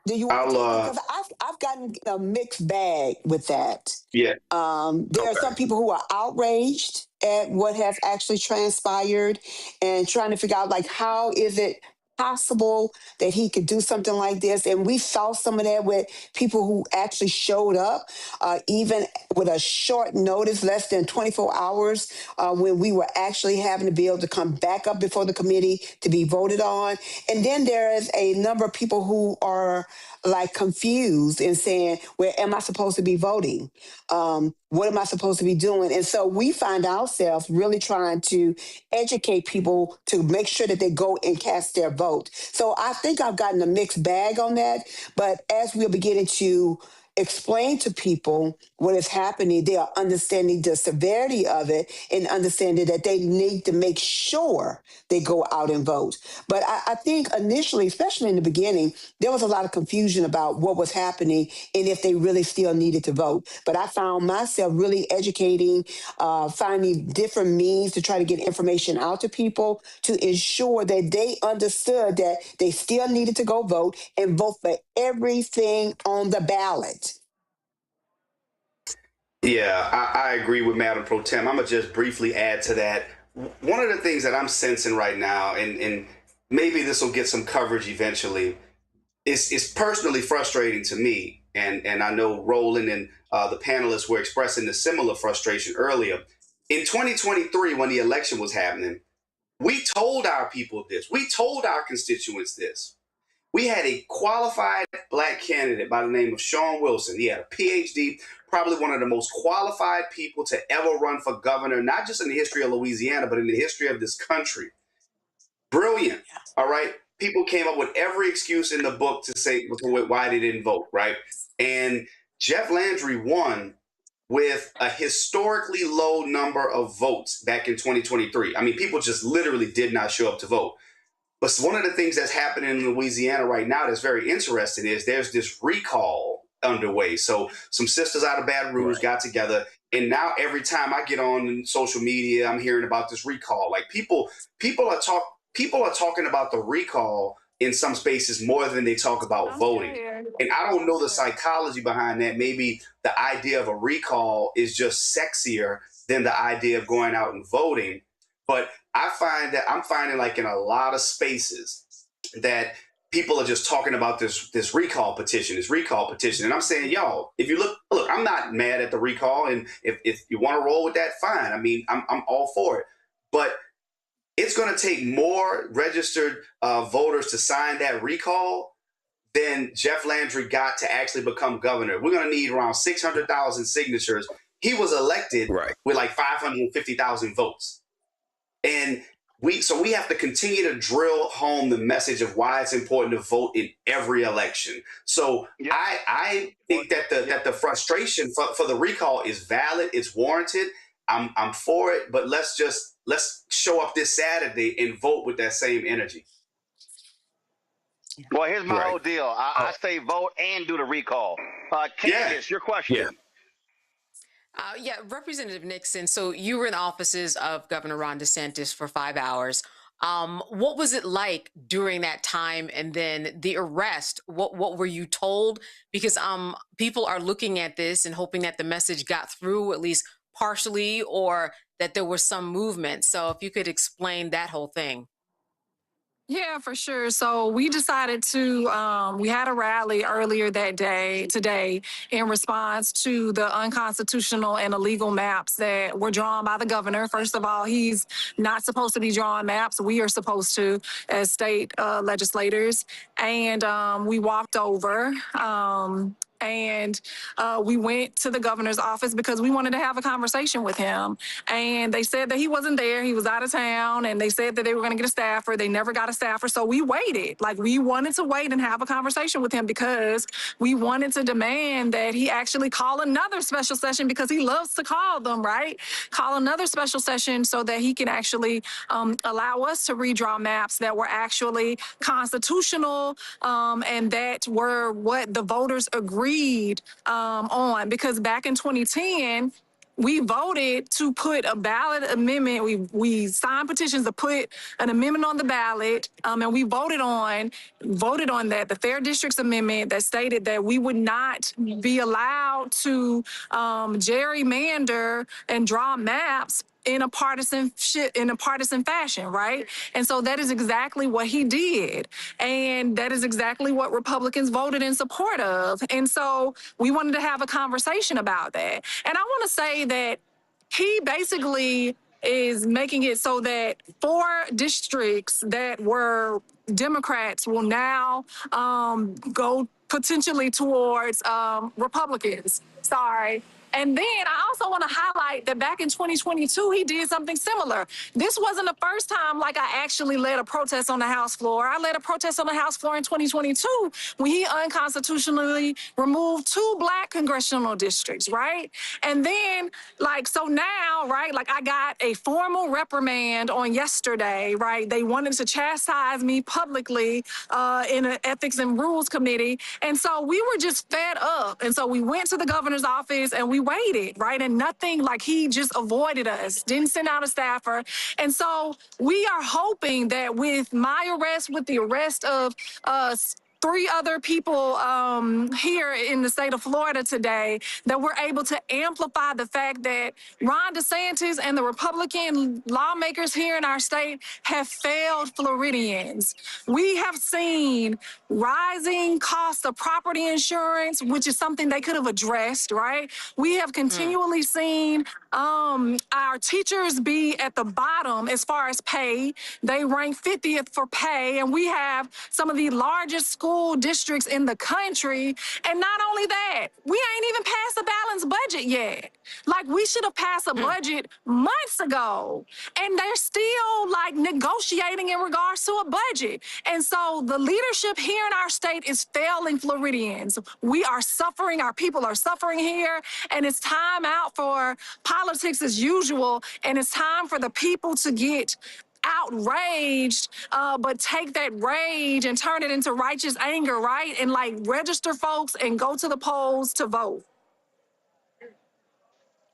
Do you want to? Because I've gotten a mixed bag with that. Yeah. There are some people who are outraged at what has actually transpired and trying to figure out, like, how is it possible that he could do something like this? And we saw some of that with people who actually showed up, even with a short notice, less than 24 hours, when we were actually having to be able to come back up before the committee to be voted on. And then there is a number of people who are, like, confused and saying, where am I supposed to be voting? What am I supposed to be doing? And so we find ourselves really trying to educate people to make sure that they go and cast their vote. So I think I've gotten a mixed bag on that. But as we're beginning to explain to people what is happening, they are understanding the severity of it and understanding that they need to make sure they go out and vote. But I think initially, especially in the beginning, there was a lot of confusion about what was happening and if they really still needed to vote. But I found myself really educating, finding different means to try to get information out to people to ensure that they understood that they still needed to go vote and vote for everything on the ballot. Yeah, I agree with Madam Pro Tem. I'm going to just briefly add to that. One of the things that I'm sensing right now, and maybe this will get some coverage eventually, is personally frustrating to me. And I know Roland and the panelists were expressing a similar frustration earlier. In 2023, when the election was happening, we told our people this. We told our constituents this. We had a qualified Black candidate by the name of Sean Wilson. He had a PhD, probably one of the most qualified people to ever run for governor, not just in the history of Louisiana, but in the history of this country. Brilliant. All right. People came up with every excuse in the book to say why they didn't vote. Right. And Jeff Landry won with a historically low number of votes back in 2023. I mean, people just literally did not show up to vote. But one of the things that's happening in Louisiana right now that's very interesting is there's this recall underway. So some sisters out of Baton Rouge got together, and now every time I get on social media, I'm hearing about this recall. Like people are talking about the recall in some spaces more than they talk about voting. And I don't know the psychology behind that. Maybe the idea of a recall is just sexier than the idea of going out and voting. But I find that I'm finding like in a lot of spaces that people are just talking about this recall petition. And I'm saying, y'all, if you look, I'm not mad at the recall. And if you want to roll with that, fine. I mean, I'm all for it. But it's going to take more registered voters to sign that recall than Jeff Landry got to actually become governor. We're going to need around 600,000 signatures. He was elected with like 550,000 votes. And we have to continue to drill home the message of why it's important to vote in every election. So I think that the frustration for the recall is valid. It's warranted. I'm for it. But let's show up this Saturday and vote with that same energy. Well, here's my whole deal. I say vote and do the recall. Candace, your question. Representative Nixon, so you were in the offices of Governor Ron DeSantis for 5 hours. What was it like during that time? And then the arrest, what were you told? Because people are looking at this and hoping that the message got through at least partially, or that there was some movement. So if you could explain that whole thing. Yeah, for sure. So we decided to, we had a rally earlier today, in response to the unconstitutional and illegal maps that were drawn by the governor. First of all, he's not supposed to be drawing maps. We are supposed to as state legislators. And we walked over. And we went to the governor's office because we wanted to have a conversation with him. And they said that he wasn't there. He was out of town. And they said that they were going to get a staffer. They never got a staffer. So we waited. Like, we wanted to wait and have a conversation with him because we wanted to demand that he actually call another special session, because he loves to call them, right? Call another special session so that he can actually allow us to redraw maps that were actually constitutional and that were what the voters agreed on. Because back in 2010, we voted to put a ballot amendment. We signed petitions to put an amendment on the ballot, and we voted on that, the Fair Districts Amendment, that stated that we would not be allowed to gerrymander and draw maps in a partisan fashion, right? And so that is exactly what he did. And that is exactly what Republicans voted in support of. And so we wanted to have a conversation about that. And I want to say that he basically is making it so that 4 districts that were Democrats will now go potentially towards Republicans. Sorry. And then I also want to highlight that back in 2022, he did something similar. This wasn't the first time like I actually led a protest on the House floor. I led a protest on the House floor in 2022 when he unconstitutionally removed 2 Black congressional districts, right? And then, like, so now, right, like I got a formal reprimand on yesterday, right? They wanted to chastise me publicly in an ethics and rules committee. And so we were just fed up. And so we went to the governor's office and we waited, right? And nothing, like he just avoided us, didn't send out a staffer. And so we are hoping that with my arrest, with the arrest of 3 other people here in the state of Florida today, that we're able to amplify the fact that Ron DeSantis and the Republican lawmakers here in our state have failed Floridians. We have seen rising costs of property insurance, which is something they could have addressed, right? We have continually seen our teachers be at the bottom as far as pay. They rank 50th for pay, and we have some of the largest school districts in the country. And not only that, we ain't even passed a balanced budget yet. Like, we should have passed a budget months ago, and they're still like negotiating in regards to a budget. And so the leadership here in our state is failing Floridians. We are suffering, our people are suffering here, and it's time out for politics as usual, and it's time for the people to get outraged, but take that rage and turn it into righteous anger, right? And like register folks and go to the polls to vote.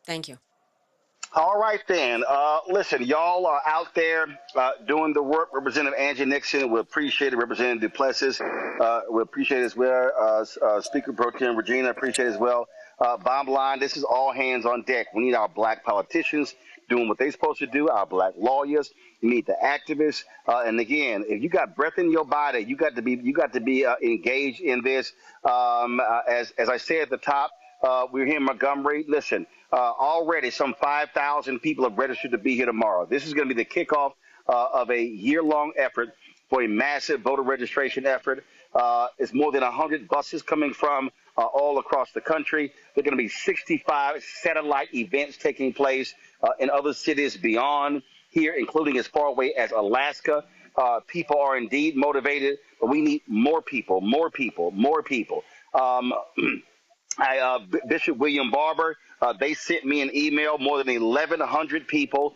Thank you. All right, then. Listen, y'all are out there doing the work. Representative Angie Nixon, we appreciate it. Representative Duplessis, we appreciate it as well. Speaker Pro Tem Regina, appreciate it as well. Bottom line, this is all hands on deck. We need our Black politicians doing what they're supposed to do, our Black lawyers. You need the activists. And again, if you got breath in your body, you got to be engaged in this. As I said at the top, we're here in Montgomery. Listen, already some 5,000 people have registered to be here tomorrow. This is going to be the kickoff of a year-long effort for a massive voter registration effort. It's more than 100 buses coming from all across the country. There are going to be 65 satellite events taking place in other cities beyond here, including as far away as Alaska. People are indeed motivated, but we need more people. Bishop William Barber, they sent me an email. More than 1,100 people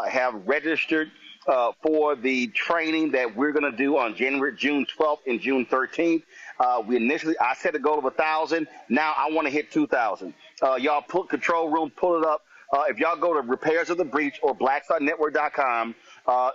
have registered for the training that we're going to do on June 12th and June 13th. I set a goal of 1,000. Now I want to hit 2,000. Y'all put control room, pull it up. If y'all go to Repairs of the Breach or blackstarnetwork.com,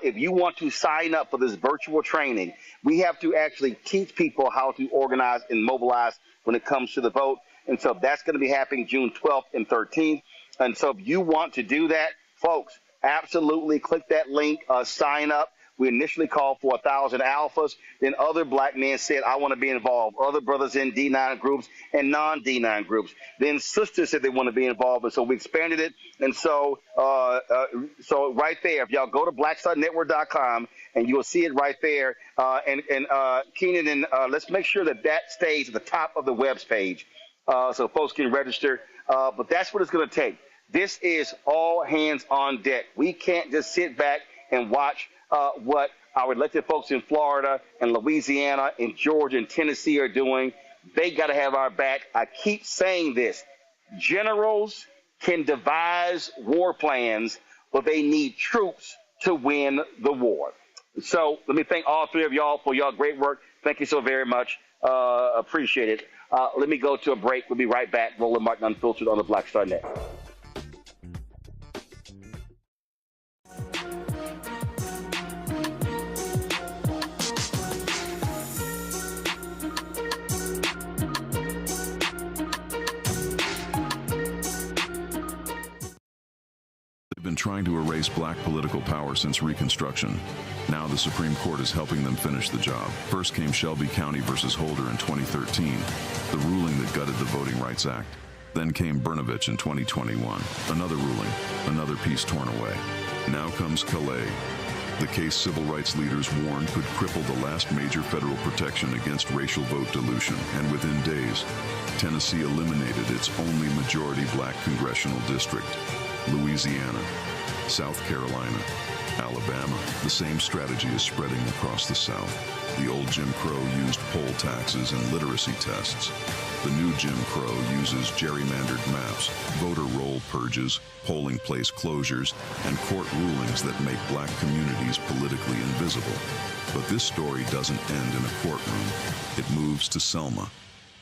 if you want to sign up for this virtual training, we have to actually teach people how to organize and mobilize when it comes to the vote. And so that's going to be happening June 12th and 13th. And so if you want to do that, folks, absolutely click that link, sign up. We initially called for 1,000 alphas. Then other Black men said, I want to be involved. Other brothers in D9 groups and non-D9 groups. Then sisters said they want to be involved. And so we expanded it. And so right there, if y'all go to blackstarnetwork.com and you'll see it right there. Keenan, let's make sure that stays at the top of the web's page so folks can register. But that's what it's going to take. This is all hands on deck. We can't just sit back and watch what our elected folks in Florida and Louisiana and Georgia and Tennessee are doing. They got to have our back. I keep saying this. Generals can devise war plans, but they need troops to win the war. So let me thank all 3 of y'all for y'all great work. Thank you so very much. Appreciate it. Let me go to a break. We'll be right back. Roland Martin Unfiltered on the Black Star Net. They've been trying to erase Black political power since Reconstruction. Now the Supreme Court is helping them finish the job. First came Shelby County versus Holder in 2013, the ruling that gutted the Voting Rights Act. Then came Brnovich in 2021, another ruling, another piece torn away. Now comes Calais. the case civil rights leaders warned could cripple the last major federal protection against racial vote dilution, and within days, Tennessee eliminated its only majority black congressional district. Louisiana, South Carolina, Alabama. The same strategy is spreading across the South. The old Jim Crow used poll taxes and literacy tests. The new Jim Crow uses gerrymandered maps, voter roll purges, polling place closures, and court rulings that make black communities politically invisible. But this story doesn't end in a courtroom. It moves to Selma.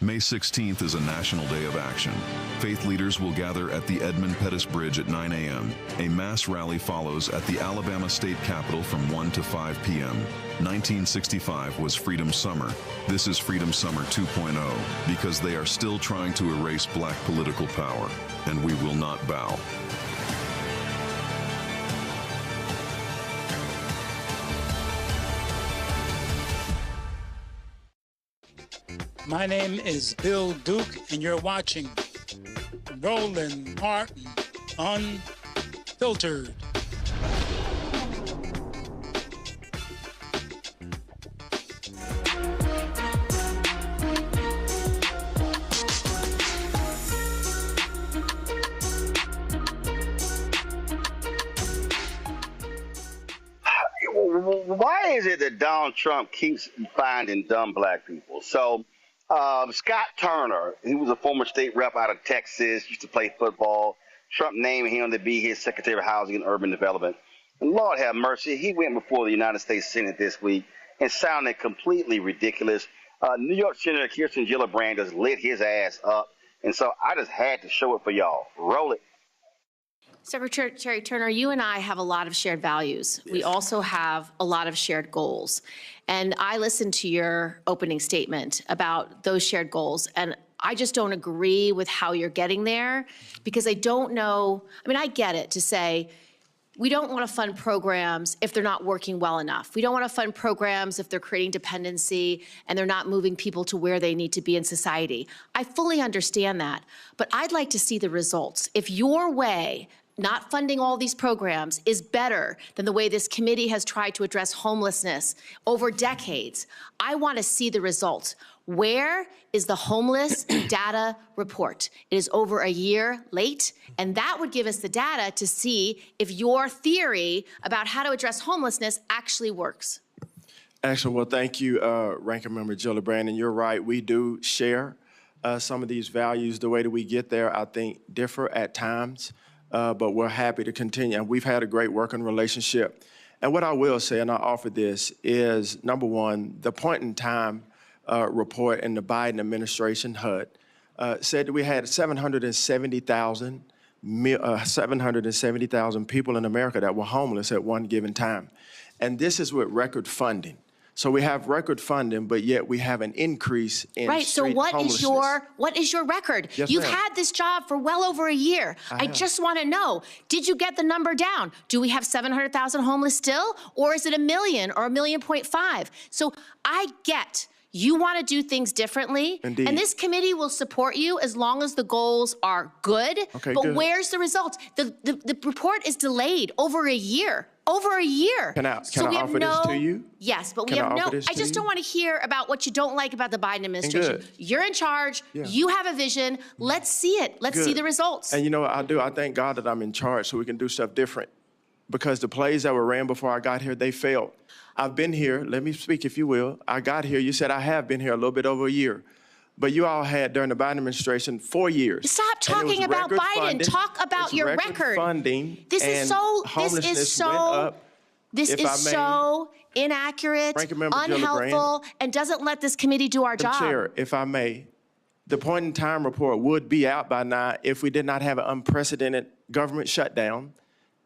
May 16th is a national day of action. Faith leaders will gather at the Edmund Pettus Bridge at 9 a.m. A mass rally follows at the Alabama State Capitol from 1 to 5 p.m. 1965 was Freedom Summer. This is Freedom Summer 2.0 because they are still trying to erase black political power, and we will not bow. My name is Bill Duke, and you're watching Roland Martin Unfiltered. Why is it that Donald Trump keeps finding dumb black people? So Scott Turner, he was a former state rep out of Texas, used to play football. Trump named him to be his Secretary of Housing and Urban Development. And Lord have mercy, he went before the United States Senate this week and sounded completely ridiculous. New York Senator Kirsten Gillibrand just lit his ass up. And so I just had to show it for y'all. Roll it. Secretary Turner, you and I have a lot of shared values. Yes. We also have a lot of shared goals. And I listened to your opening statement about those shared goals, and I just don't agree with how you're getting there because I don't know. I mean, I get it to say we don't want to fund programs if they're not working well enough. We don't want to fund programs if they're creating dependency and they're not moving people to where they need to be in society. I fully understand that, but I'd like to see the results. If your way, not funding all these programs, is better than the way this committee has tried to address homelessness over decades, I want to see the results. Where is the homeless data report? It is over a year late, and that would give us the data to see if your theory about how to address homelessness actually works. Actually, well, thank you, Ranking Member Gillibrand, and you're right, we do share some of these values. The way that we get there, I think, differ at times. But we're happy to continue. And we've had a great working relationship. And what I will say, and I offer this, is number one, the point in time report in the Biden administration, HUD, said that we had 770,000 people in America that were homeless at one given time. And this is with record funding. So we have record funding, but yet we have an increase in right. So what is your record? Yes, You've ma'am. had this job for well over a year. I just want to know, did you get the number down? Do we have 700,000 homeless still, or is it 1 million or 1.5 million? So I get you want to do things differently. Indeed. And this committee will support you as long as the goals are good. Okay, but good. where's the results? The report is delayed over a year. Over a year. Can I offer this to you? Yes, but we have no. I just don't want to hear about what you don't like about the Biden administration. You're in charge. Yeah. You have a vision. Let's see it. Let's see the results. And you know what I do? I thank God that I'm in charge so we can do stuff different. Because the plays that were ran before I got here, they failed. I've been here. Let me speak, if you will. I got here. You said I have been here a little bit over a year. But you all had, during the Biden administration, 4 years. Stop talking about Biden. Funding. Talk about your record. Funding. This is so inaccurate, unhelpful, and doesn't let this committee do our job. Chair, if I may, the point in time report would be out by now if we did not have an unprecedented government shutdown.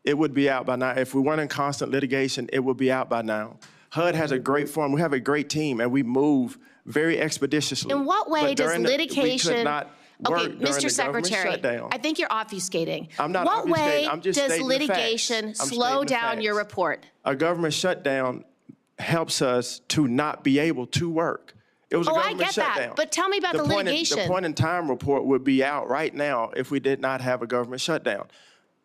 It would be out by now. If we weren't in constant litigation, it would be out by now. HUD has a great form. We have a great team, and we move very expeditiously. In what way does litigation? We could not work during Mr. the Secretary, shutdown. I think you're obfuscating. I'm not what obfuscating. way I'm just does stating litigation the facts. slow down your report? A government shutdown helps us to not be able to work. It was a government shutdown. That, but tell me about the litigation. The point in time report would be out right now if we did not have a government shutdown.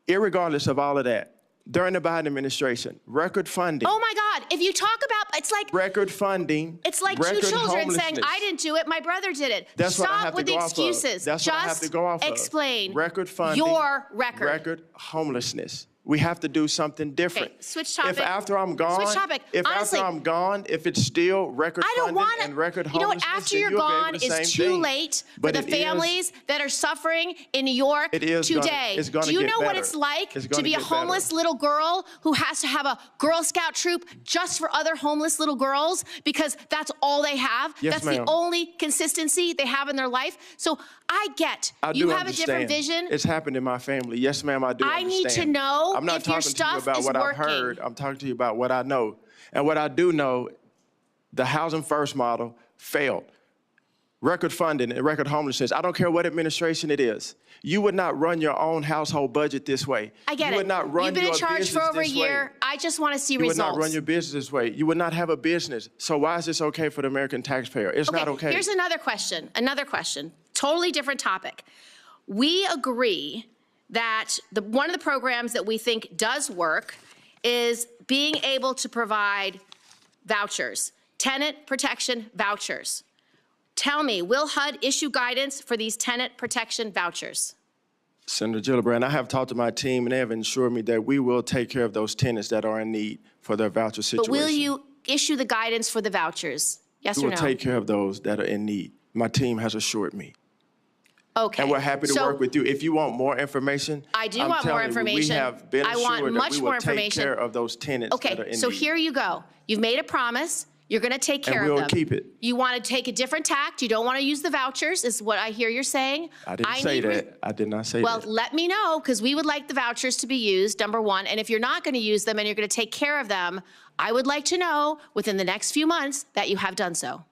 Irregardless of all of that, during the Biden administration. Record funding. Oh my God. If you talk about, it's like record funding. It's like two children saying, I didn't do it, my brother did it. That's what I have Stop to with the go off of. excuses. That's what I have to go off of. Explain record funding, your record. Record homelessness. We have to do something different. Okay, switch topic. If after I'm gone, Switch topic. Honestly, after I'm gone, if it's still record funding and record homelessness, you know what? After you're then you'll gone be able to is same too thing. late for But the it families that are suffering in New York today. It's gonna Do you get know what better. it's like It's to gonna be a get homeless better. little girl who has to have a Girl Scout troop just for other homeless little girls because that's all they have? Yes, That's ma'am. the only consistency they have in their life. So I get I you do have a different understand. vision. It's happened in my family. Yes, ma'am, I do I need to understand. know I'm not if your talking to you stuff about is what I've working. heard. I'm talking to you about what I know. And what I do know, the Housing First model failed. Record funding and record homelessness, I don't care what administration it is. You would not run your own household budget this way. I get you it. would not run You've been your in charge for business over a this year. way. I just want to see You results. would not run your business this way. You would not have a business. So why is this okay for the American taxpayer? It's not okay. Here's another question. Totally different topic. We agree that one of the programs that we think does work is being able to provide vouchers, tenant protection vouchers. Tell me, will HUD issue guidance for these tenant protection vouchers? Senator Gillibrand, I have talked to my team, and they have assured me that we will take care of those tenants that are in need for their voucher situation. But will you issue the guidance for the vouchers? Yes We or will no? take care of those that are in need. My team has assured me. Okay. And we're happy to work with you. If you want more information, I do I'm want more telling you, information. we have been I want assured much that we more will take information. care of those tenants that are Okay, in so need. here you go. You've made a promise. You're going to take care And of we'll them. keep it. You want to take a different tact. You don't want to use the vouchers, is what I hear you're saying. I didn't say that. I did not say Well, that. let me know, because we would like the vouchers to be used, number one. And if you're not going to use them and you're going to take care of them, I would like to know within the next few months that you have done so.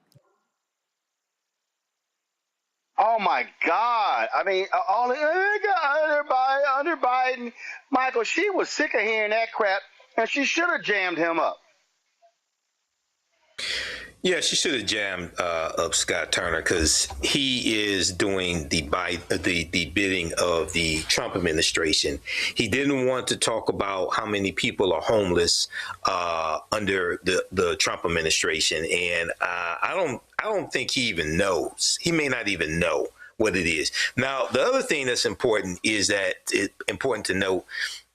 Oh my God! I mean, under Biden, Michael, she was sick of hearing that crap, and she should have jammed him up. Yeah, she should have jammed up Scott Turner because he is doing the bidding of the Trump administration. He didn't want to talk about how many people are homeless under the Trump administration, and I don't think he even knows. He may not even know what it is. Now, the other thing that's important to note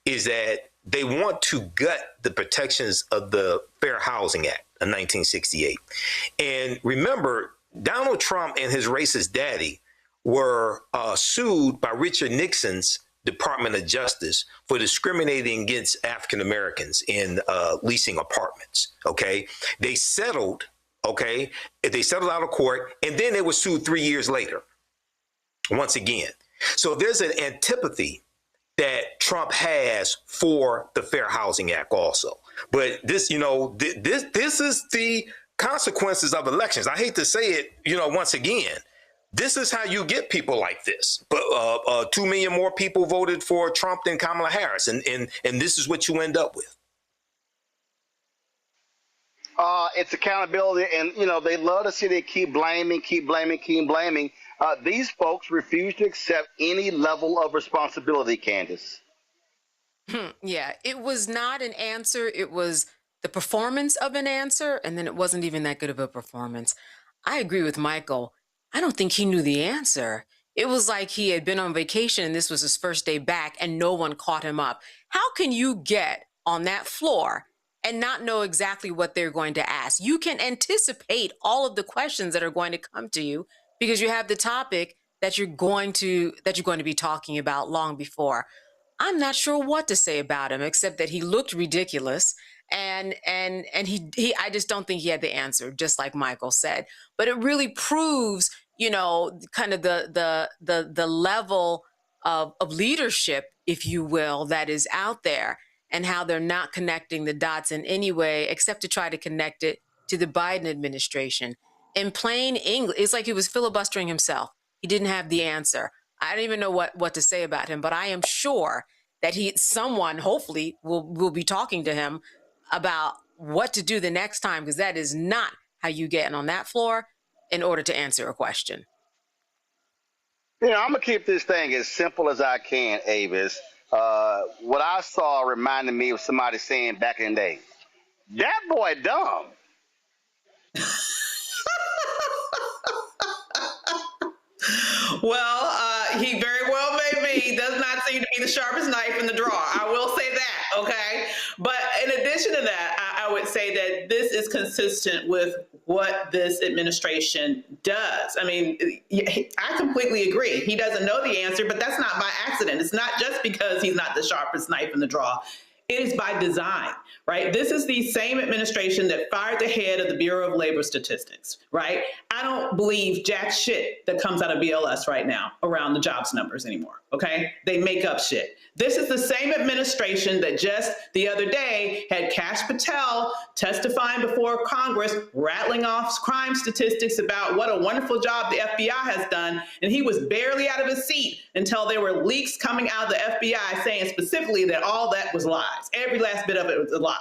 is that they want to gut the protections of the Fair Housing Act of 1968. And remember, Donald Trump and his racist daddy were sued by Richard Nixon's Department of Justice for discriminating against African Americans in leasing apartments. Okay, they settled. Okay, they settled out of court, and then they were sued 3 years later. Once again, so there's an antipathy that Trump has for the Fair Housing Act also. But this, this is the consequences of elections. I hate to say it, once again, this is how you get people like this. But 2 million more people voted for Trump than Kamala Harris. And this is what you end up with. It's accountability. And, they love to see they keep blaming. These folks refuse to accept any level of responsibility, Candace. Yeah, it was not an answer. It was the performance of an answer, and then it wasn't even that good of a performance. I agree with Michael. I don't think he knew the answer. It was like he had been on vacation and this was his first day back and no one caught him up. How can you get on that floor and not know exactly what they're going to ask? You can anticipate all of the questions that are going to come to you because you have the topic that you're going to be talking about long before. I'm not sure what to say about him except that he looked ridiculous and he I just don't think he had the answer, just like Michael said. But it really proves, kind of the level of leadership, if you will, that is out there and how they're not connecting the dots in any way except to try to connect it to the Biden administration. In plain English, it's like he was filibustering himself. He didn't have the answer. I don't even know what to say about him, but I am sure that someone hopefully will be talking to him about what to do the next time, because that is not how you get on that floor in order to answer a question. I'm going to keep this thing as simple as I can, Avis. what I saw reminded me of somebody saying back in the day, "That boy dumb." Well, he very well may be. He does not seem to be the sharpest knife in the drawer. I will say that, okay? But in addition to that, I would say that this is consistent with what this administration does. I mean, I completely agree. He doesn't know the answer, but that's not by accident. It's not just because he's not the sharpest knife in the drawer. It is by design, right? This is the same administration that fired the head of the Bureau of Labor Statistics, right? I don't believe jack shit that comes out of BLS right now around the jobs numbers anymore, okay? They make up shit. This is the same administration that just the other day had Kash Patel testifying before Congress, rattling off crime statistics about what a wonderful job the FBI has done. And he was barely out of his seat until there were leaks coming out of the FBI saying specifically that all that was lies. Every last bit of it was a lie.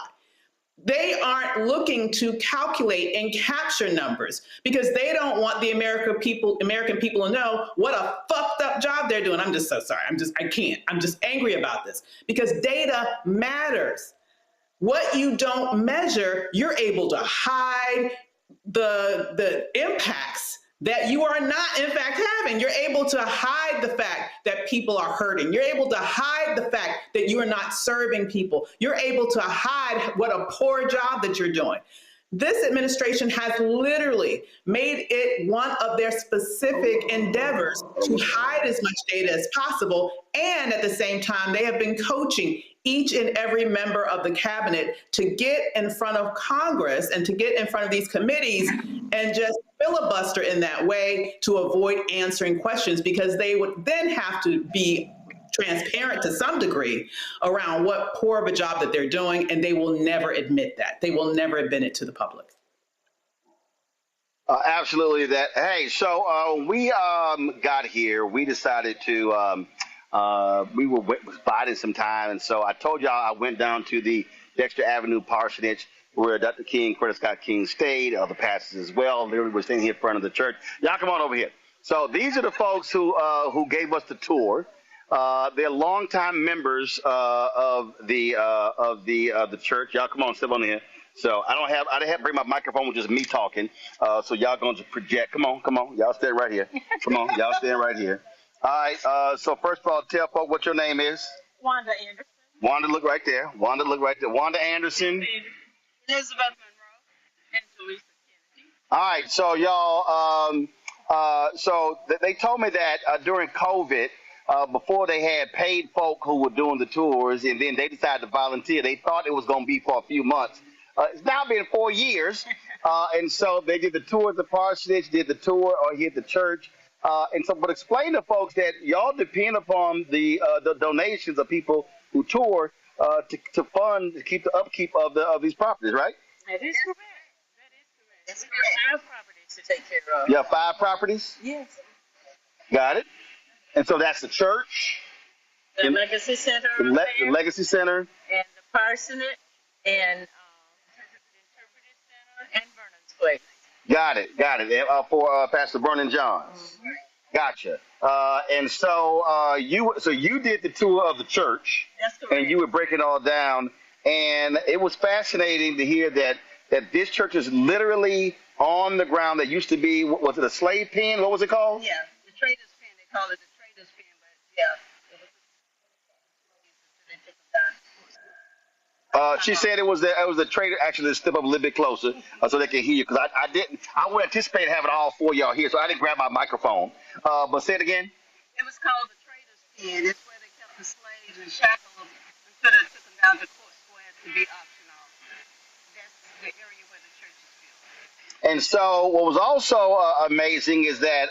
They aren't looking to calculate and capture numbers because they don't want the American people to know what a fucked up job they're doing. I'm just so sorry. I can't. I'm just angry about this because data matters. What you don't measure, you're able to hide the impacts that you are not, in fact, having. You're able to hide the fact that people are hurting. You're able to hide the fact that you are not serving people. You're able to hide what a poor job that you're doing. This administration has literally made it one of their specific endeavors to hide as much data as possible. And at the same time, they have been coaching each and every member of the cabinet to get in front of Congress and to get in front of these committees and just filibuster in that way to avoid answering questions, because they would then have to be transparent to some degree around what poor of a job that they're doing, and they will never admit that. They will never admit it to the public. Absolutely that. Hey, so we got here. We decided to, we were biding some time, and so I told y'all I went down to the Dexter Avenue parsonage where Dr. King, Coretta Scott King stayed, other pastors as well. Literally were staying here in front of the church. Y'all come on over here. So these are the folks who gave us the tour. They're longtime members of the church. Y'all come on, step on here. So I didn't have to bring my microphone with just me talking. So y'all going to project. Come on. Y'all stand right here. Come on, y'all stand right here. All right. So first of all, tell folks what your name is. Wanda Anderson. Wanda, look right there. Wanda Anderson. Elizabeth Monroe and Teresa Kennedy. All right. So y'all, so they told me that during COVID, before they had paid folk who were doing the tours, and then they decided to volunteer. They thought it was going to be for a few months. It's now been 4 years, and so they did the tour at the parsonage, did the tour here at the church, and so. But explain to folks that y'all depend upon the donations of people who tour to fund to keep the upkeep of these properties, right? That is correct. That's correct. 5 properties to take care of. You have 5 properties? Yes. Got it. And so that's the church, the Legacy Center, the Legacy Center, and the parsonage, and Interpretive Center, and Vernon's Place. Got it. For Pastor Vernon Johns. Mm-hmm. Gotcha. And so you did the tour of the church. That's correct. And you would break it all down, and it was fascinating to hear that this church is literally on the ground that used to be, was it a slave pen? What was it called? Yeah, the Traders Pen. They call it the Traders Pen, but yeah. She said it was the trader. Actually, let's step up a little bit closer so they can hear you, because I would anticipate having all 4 of y'all here, so I didn't grab my microphone. But say it again. It was called the Traders Pen. It's where they kept the slaves and shackled them until they took them down to Court Square to be auctioned off. That's the area where the church is built. And so what was also amazing is that,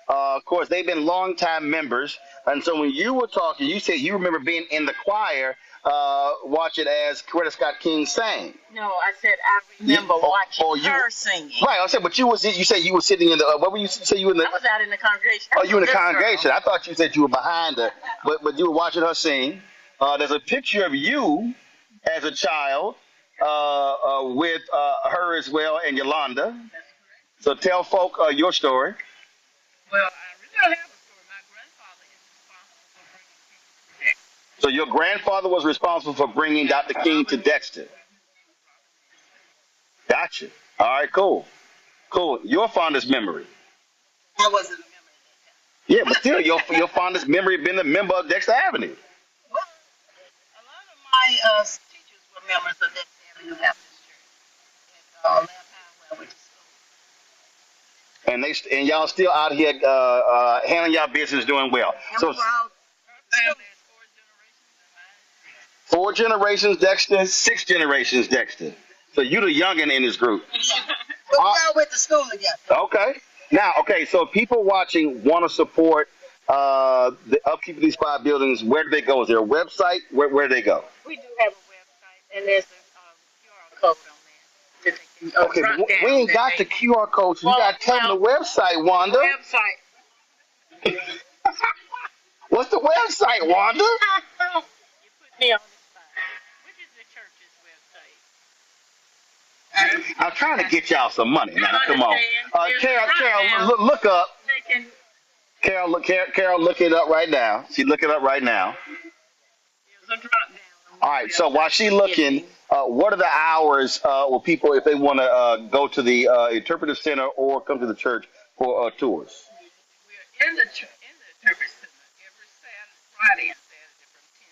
of course, they've been longtime members. And so when you were talking, you said you remember being in the choir, watching as Coretta Scott King sang. No, I said I remember watching her singing. Right, I said, but you said you were sitting in the. What were you say you were in the? I was out in the congregation. Oh, you in the congregation? I thought you said you were behind her, but you were watching her sing. There's a picture of you as a child with her as well and Yolanda. So tell folk your story. Well, I really don't have a story. My grandfather is responsible for bringing people to Texas. So your grandfather was responsible for bringing Dr. King to Dexter. Gotcha. All right, cool. Cool. Your fondest memory. I wasn't a member. Yeah, but still, your fondest memory being a member of Dexter Avenue. Well, a lot of my teachers were members of Dexter Avenue Baptist Church. Lab High, where I went to school. And y'all still out here handling y'all business, doing well. And So we were all families. 4 generations Dexter, 6 generations Dexter. So you the youngin' in this group. But we all went to school together. Okay. Now, so if people watching want to support the upkeep of these 5 buildings, where do they go? Is there a website? Where do they go? We do have a website, and there's a QR code on there. That they can, Okay, but we ain't got the QR code, so you got to tell them the website, Wanda. Website. What's the website, Wanda? You put me on the spot. Which is the church's website? I'm trying to get y'all some money. Now, come on. Carol, look up. Carol, look it up right now. She's looking up right now. All right, so while she's looking, what are the hours where people, if they want to go to the interpretive center or come to the church for tours? We're in the interpretive center every Friday and Saturday from 10.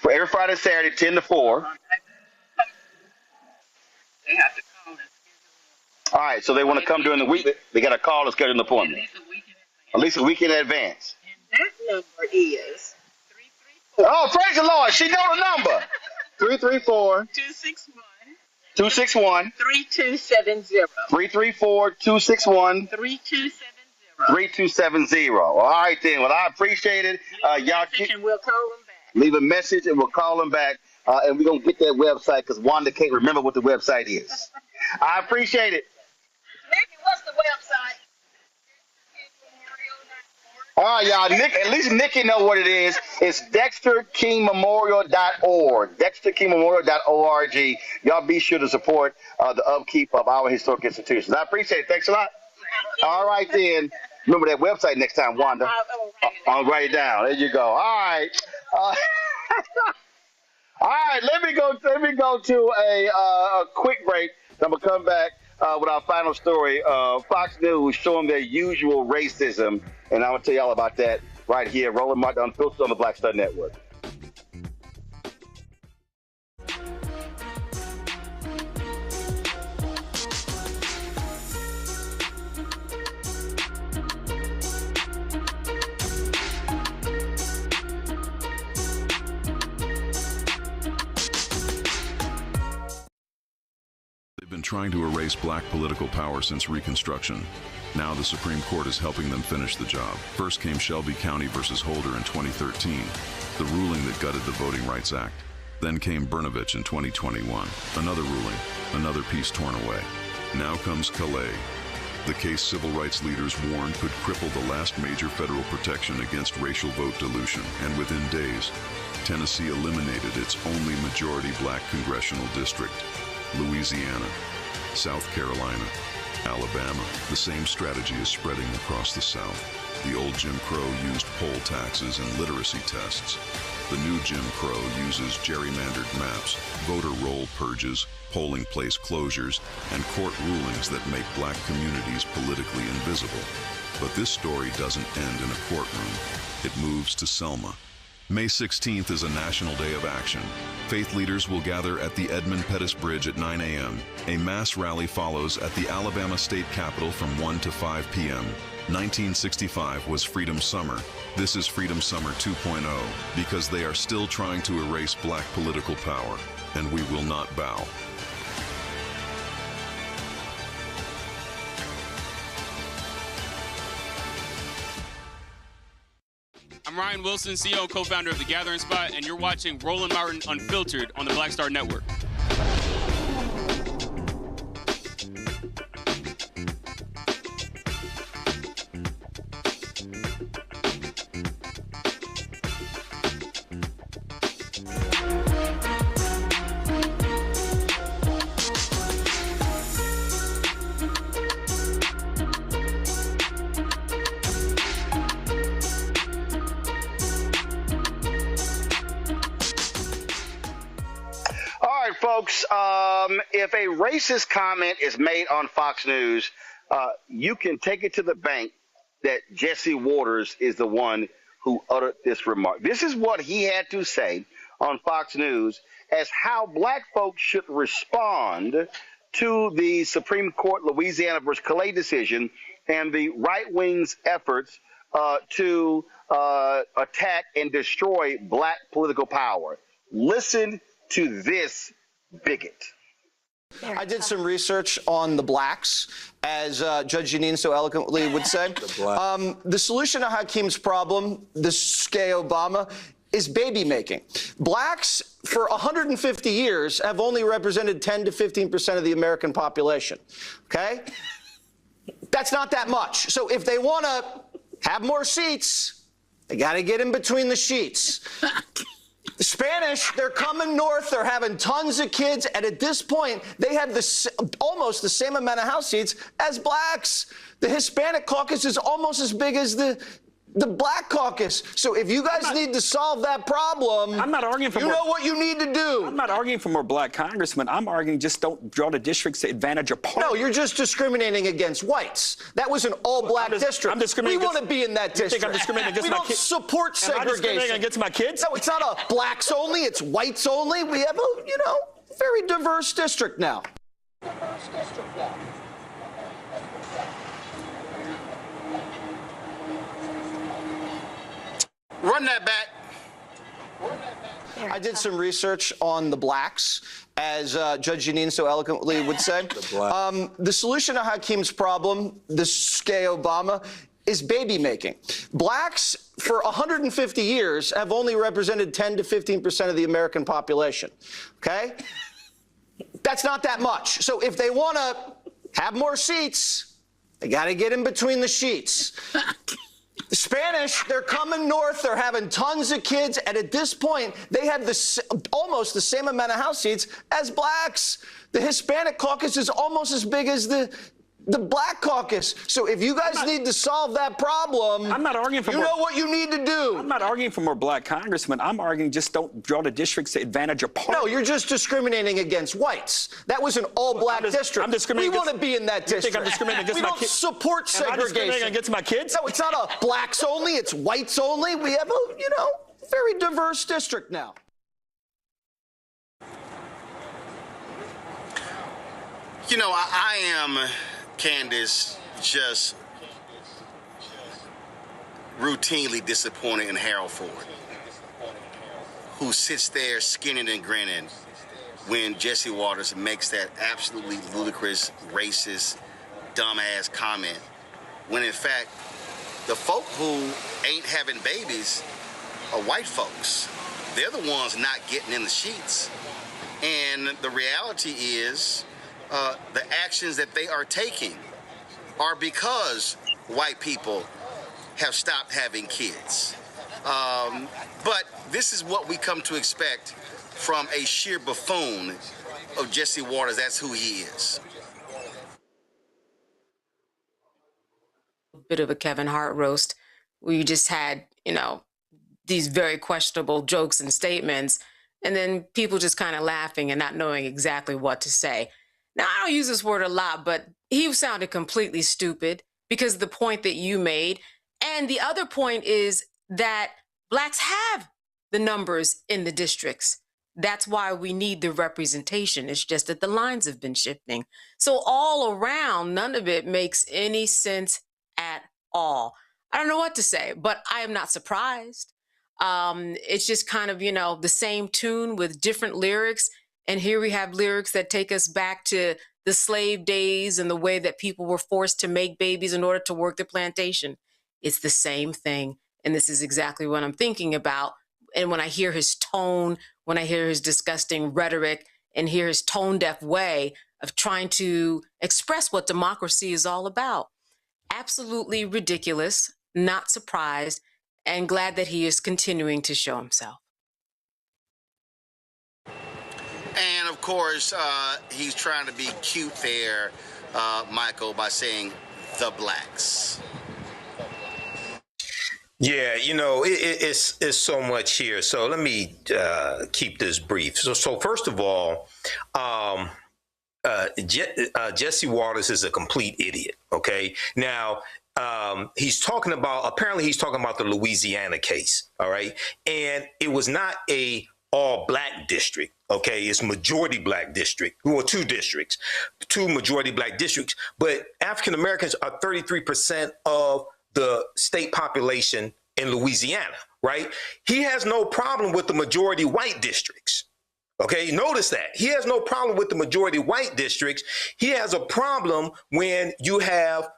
For every Friday and Saturday, 10 to 4. They have to call us. All right, so they want to come during the week. They got to call and schedule an appointment. At least a week in advance. And that number is 334. Oh, praise the Lord. She know the number. 334 261 3270. 334 261 3270. 3270. All right, then. Well, I appreciate it. Y'all keep, And we'll call them back. leave a message and we'll call them back. And we're going to get that website because Wanda can't remember what the website is. I appreciate it. Nikki, what's the website? All right, y'all. At least Nikki know what it is. It's DexterKingMemorial.org. DexterKingMemorial.org. Y'all be sure to support the upkeep of our historic institutions. I appreciate it. Thanks a lot. All right, then. Remember that website next time, Wanda. I'll write it down. There you go. All right. All right. Let me go to a quick break. I'm gonna come back with our final story. Fox News showing their usual racism, and I'm gonna tell you all about that right here. Roland Martin Unfiltered on the Black Star Network. Been trying to erase black political power since Reconstruction. Now the Supreme Court is helping them finish the job. First came Shelby County versus Holder in 2013, the ruling that gutted the Voting Rights Act. Then came Brnovich in 2021, another ruling, another piece torn away. Now comes Calais, the case civil rights leaders warned could cripple the last major federal protection against racial vote dilution. And within days, Tennessee eliminated its only majority black congressional district. Louisiana, South Carolina, Alabama. The same strategy is spreading across the South. The old Jim Crow used poll taxes and literacy tests. The new Jim Crow uses gerrymandered maps, voter roll purges, polling place closures, and court rulings that make black communities politically invisible. But this story doesn't end in a courtroom. It moves to Selma. May 16th is a national day of action. Faith leaders will gather at the Edmund Pettus Bridge at 9 a.m. A mass rally follows at the Alabama State Capitol from 1 to 5 p.m. 1965 was Freedom Summer. This is Freedom Summer 2.0 because they are still trying to erase black political power, and we will not bow. I'm Ryan Wilson, CEO and co-founder of The Gathering Spot, and you're watching Roland Martin Unfiltered on the Black Star Network. right, folks. If a racist comment is made on Fox News, you can take it to the bank that Jesse Waters is the one who uttered this remark. This is what he had to say on Fox News as how black folks should respond to the Supreme Court Louisiana versus Calais decision and the right wing's efforts to attack and destroy black political power. Listen to this bigot. I did some research on the blacks, as Judge Janine so eloquently would say. The solution to Hakeem's problem, this gay Obama, is baby making. Blacks, for 150 years, have only represented 10 to 15% of the American population, okay? That's not that much. So if they want to have more seats, they got to get in between the sheets. The Spanish, they're coming north, they're having tons of kids, and at this point, they have almost the same amount of House seats as blacks. The Hispanic caucus is almost as big as the black caucus. So if you guys need to solve that problem, I'm not arguing for you know what you need to do. I'm not arguing for more black congressmen. I'm arguing just don't draw the districts to advantage a party. No, you're just discriminating against whites. That was an all-black district. I'm discriminating. We want to be in that district. You think I'm discriminating against my kids? We don't support segregation. Am I discriminating against my kids? No, it's not a blacks only. It's whites only. We have a, very diverse district now. Run that back. I did some research on the blacks, as Judge Janine so eloquently would say. The solution to Hakeem's problem, this gay Obama, is baby making. Blacks, for 150 years, have only represented 10 to 15% of the American population, okay? That's not that much. So if they want to have more seats, they got to get in between the sheets. The Spanish, they're coming north, they're having tons of kids, and at this point, they have almost the same amount of House seats as blacks. The Hispanic caucus is almost as big as the black caucus. So if you guys need to solve that problem, I'm not arguing for you know what you need to do. I'm not arguing for more black congressmen. I'm arguing just don't draw the districts to advantage a party. No, you're just discriminating against whites. That was an all-black district. I'm discriminating. We want to be in that district. You think I'm discriminating against my kids? We don't support segregation. Am I discriminating against my kids? No, it's not a blacks only. It's whites only. We have a, very diverse district now. I am, Candace, just routinely disappointed in Harold Ford, who sits there skinning and grinning when Jesse Waters makes that absolutely ludicrous, racist, dumbass comment, when in fact, the folk who ain't having babies are white folks. They're the ones not getting in the sheets. And the reality is, the actions that they are taking are because white people have stopped having kids. But this is what we come to expect from a sheer buffoon of Jesse Waters. That's who he is. A bit of a Kevin Hart roast where you just had, these very questionable jokes and statements, and then people just kind of laughing and not knowing exactly what to say. Now, I don't use this word a lot, but he sounded completely stupid because of the point that you made. And the other point is that blacks have the numbers in the districts. That's why we need the representation. It's just that the lines have been shifting. So all around, none of it makes any sense at all. I don't know what to say, but I am not surprised. It's just kind of, the same tune with different lyrics. And here we have lyrics that take us back to the slave days and the way that people were forced to make babies in order to work the plantation. It's the same thing. And this is exactly what I'm thinking about. And when I hear his tone, when I hear his disgusting rhetoric and hear his tone-deaf way of trying to express what democracy is all about. Absolutely ridiculous, not surprised, and glad that he is continuing to show himself. And of course, he's trying to be cute there, Michael, by saying the blacks. Yeah, it's so much here. So let me keep this brief. So first of all, Jesse Waters is a complete idiot. Okay, now he's talking about the Louisiana case. All right, and it was not a all black district. Okay, it's majority black district. Well, two majority black districts, but African Americans are 33% of the state population in Louisiana, right? He has no problem with the majority white districts. Okay, notice that. He has no problem with the majority white districts. He has a problem when you have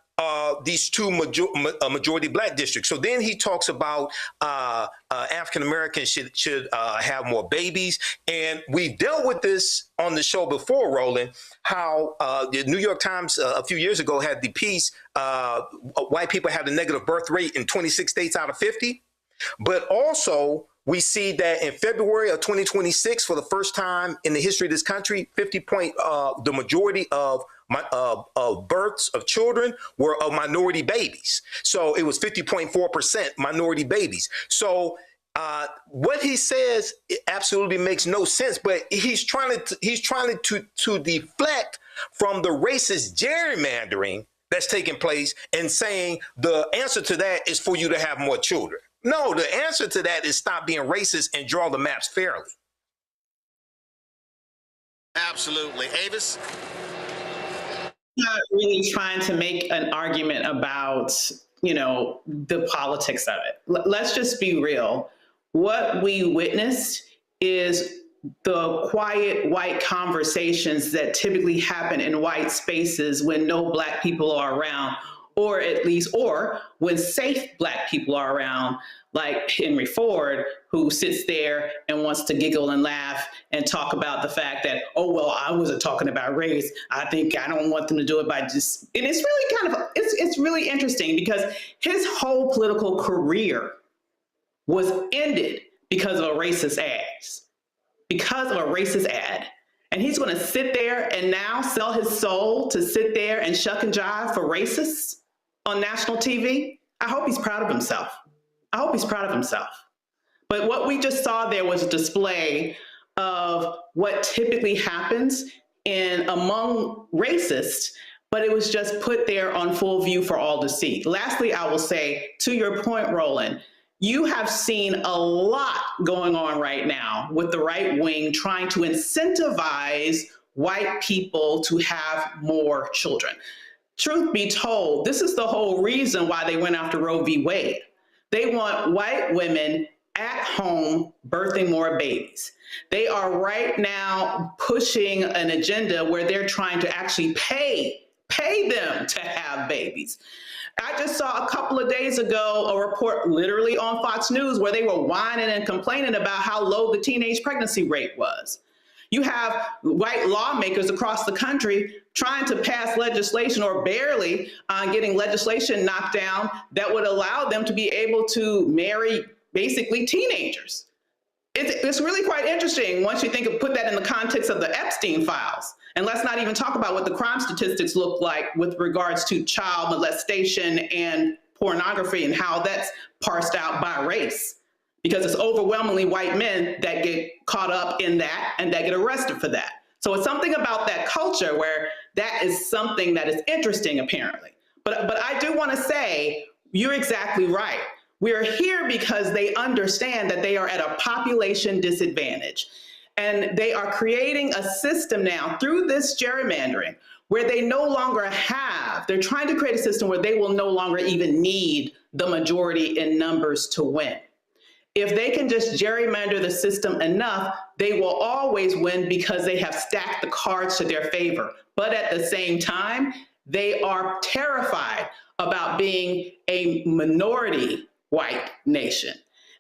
these two majority black districts. So then he talks about African Americans should have more babies. And we've dealt with this on the show before, Roland, how the New York Times a few years ago had the piece, white people have the negative birth rate in 26 states out of 50. But also, we see that in February of 2026, for the first time in the history of this country, the majority of births of children were of minority babies. So it was 50.4% minority babies. So what he says, it absolutely makes no sense. But he's trying to deflect from the racist gerrymandering that's taking place and saying the answer to that is for you to have more children. No, the answer to that is stop being racist and draw the maps fairly. Absolutely. Avis? I'm not really trying to make an argument about, the politics of it. Let's just be real. What we witnessed is the quiet white conversations that typically happen in white spaces when no black people are around, or when safe black people are around, like Henry Ford, who sits there and wants to giggle and laugh and talk about the fact that, oh, well, I wasn't talking about race. I don't want them to do it by just, and it's really it's really interesting because his whole political career was ended because of a racist ad. And he's going to sit there and now sell his soul to sit there and shuck and jive for racists on national TV. I hope he's proud of himself. But what we just saw there was a display of what typically happens among racists, but it was just put there on full view for all to see. Lastly, I will say, to your point, Roland, you have seen a lot going on right now with the right wing trying to incentivize white people to have more children. Truth be told, this is the whole reason why they went after Roe v. Wade. They want white women at home birthing more babies. They are right now pushing an agenda where they're trying to actually pay them to have babies. I just saw a couple of days ago a report literally on Fox News where they were whining and complaining about how low the teenage pregnancy rate was. You have white lawmakers across the country trying to pass legislation or barely getting legislation knocked down that would allow them to be able to marry basically teenagers. It's really quite interesting once you put that in the context of the Epstein files. And let's not even talk about what the crime statistics look like with regards to child molestation and pornography and how that's parsed out by race. Because it's overwhelmingly white men that get caught up in that and that get arrested for that. So it's something about that culture where that is something that is interesting, apparently. But I do want to say, you're exactly right. We're here because they understand that they are at a population disadvantage. And they are creating a system now through this gerrymandering where they're trying to create a system where they will no longer even need the majority in numbers to win. If they can just gerrymander the system enough, they will always win because they have stacked the cards to their favor. But at the same time, they are terrified about being a minority white nation.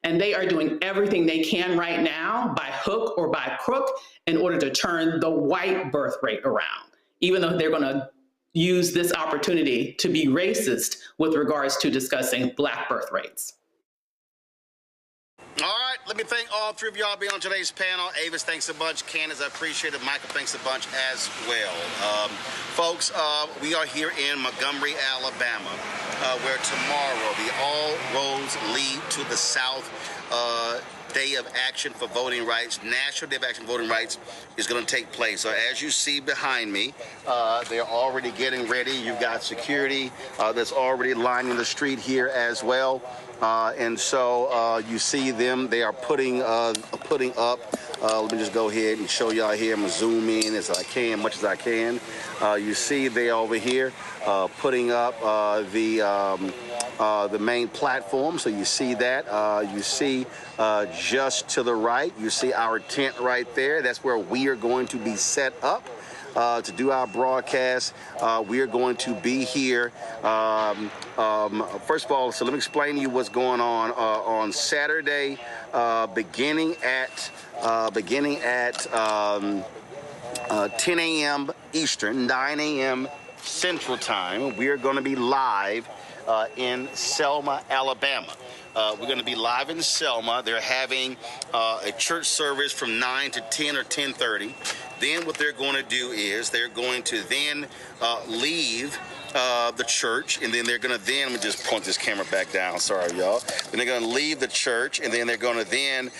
And they are doing everything they can right now by hook or by crook in order to turn the white birth rate around, even though they're going to use this opportunity to be racist with regards to discussing black birth rates. All right, let me thank all three of y'all being on today's panel. Avis, thanks a bunch. Candace, I appreciate it. Michael, thanks a bunch as well. Folks, we are here in Montgomery, Alabama, where tomorrow the All Roads Lead to the South Day of Action for Voting Rights, National Day of Action for Voting Rights, is going to take place. So as you see behind me, they're already getting ready. You've got security that's already lining the street here as well. And so you see them, they are putting up, let me just go ahead and show y'all here. I'm going to zoom in as I can, much as I can. You see they over here putting up the main platform. So you see that. You see just to the right, you see our tent right there. That's where we are going to be set up to do our broadcast. We are going to be here. First of all, so let me explain to you what's going on Saturday, beginning at 10 a.m. Eastern, 9 a.m. Central Time. We are going to be live in Selma, Alabama. We're going to be live in Selma. They're having a church service from 9 to 10 or 10:30. Then what they're going to do is they're going to then leave the church, and then they're going to then, let me just point this camera back down, sorry y'all. Then they're going to leave the church, and then they're going to then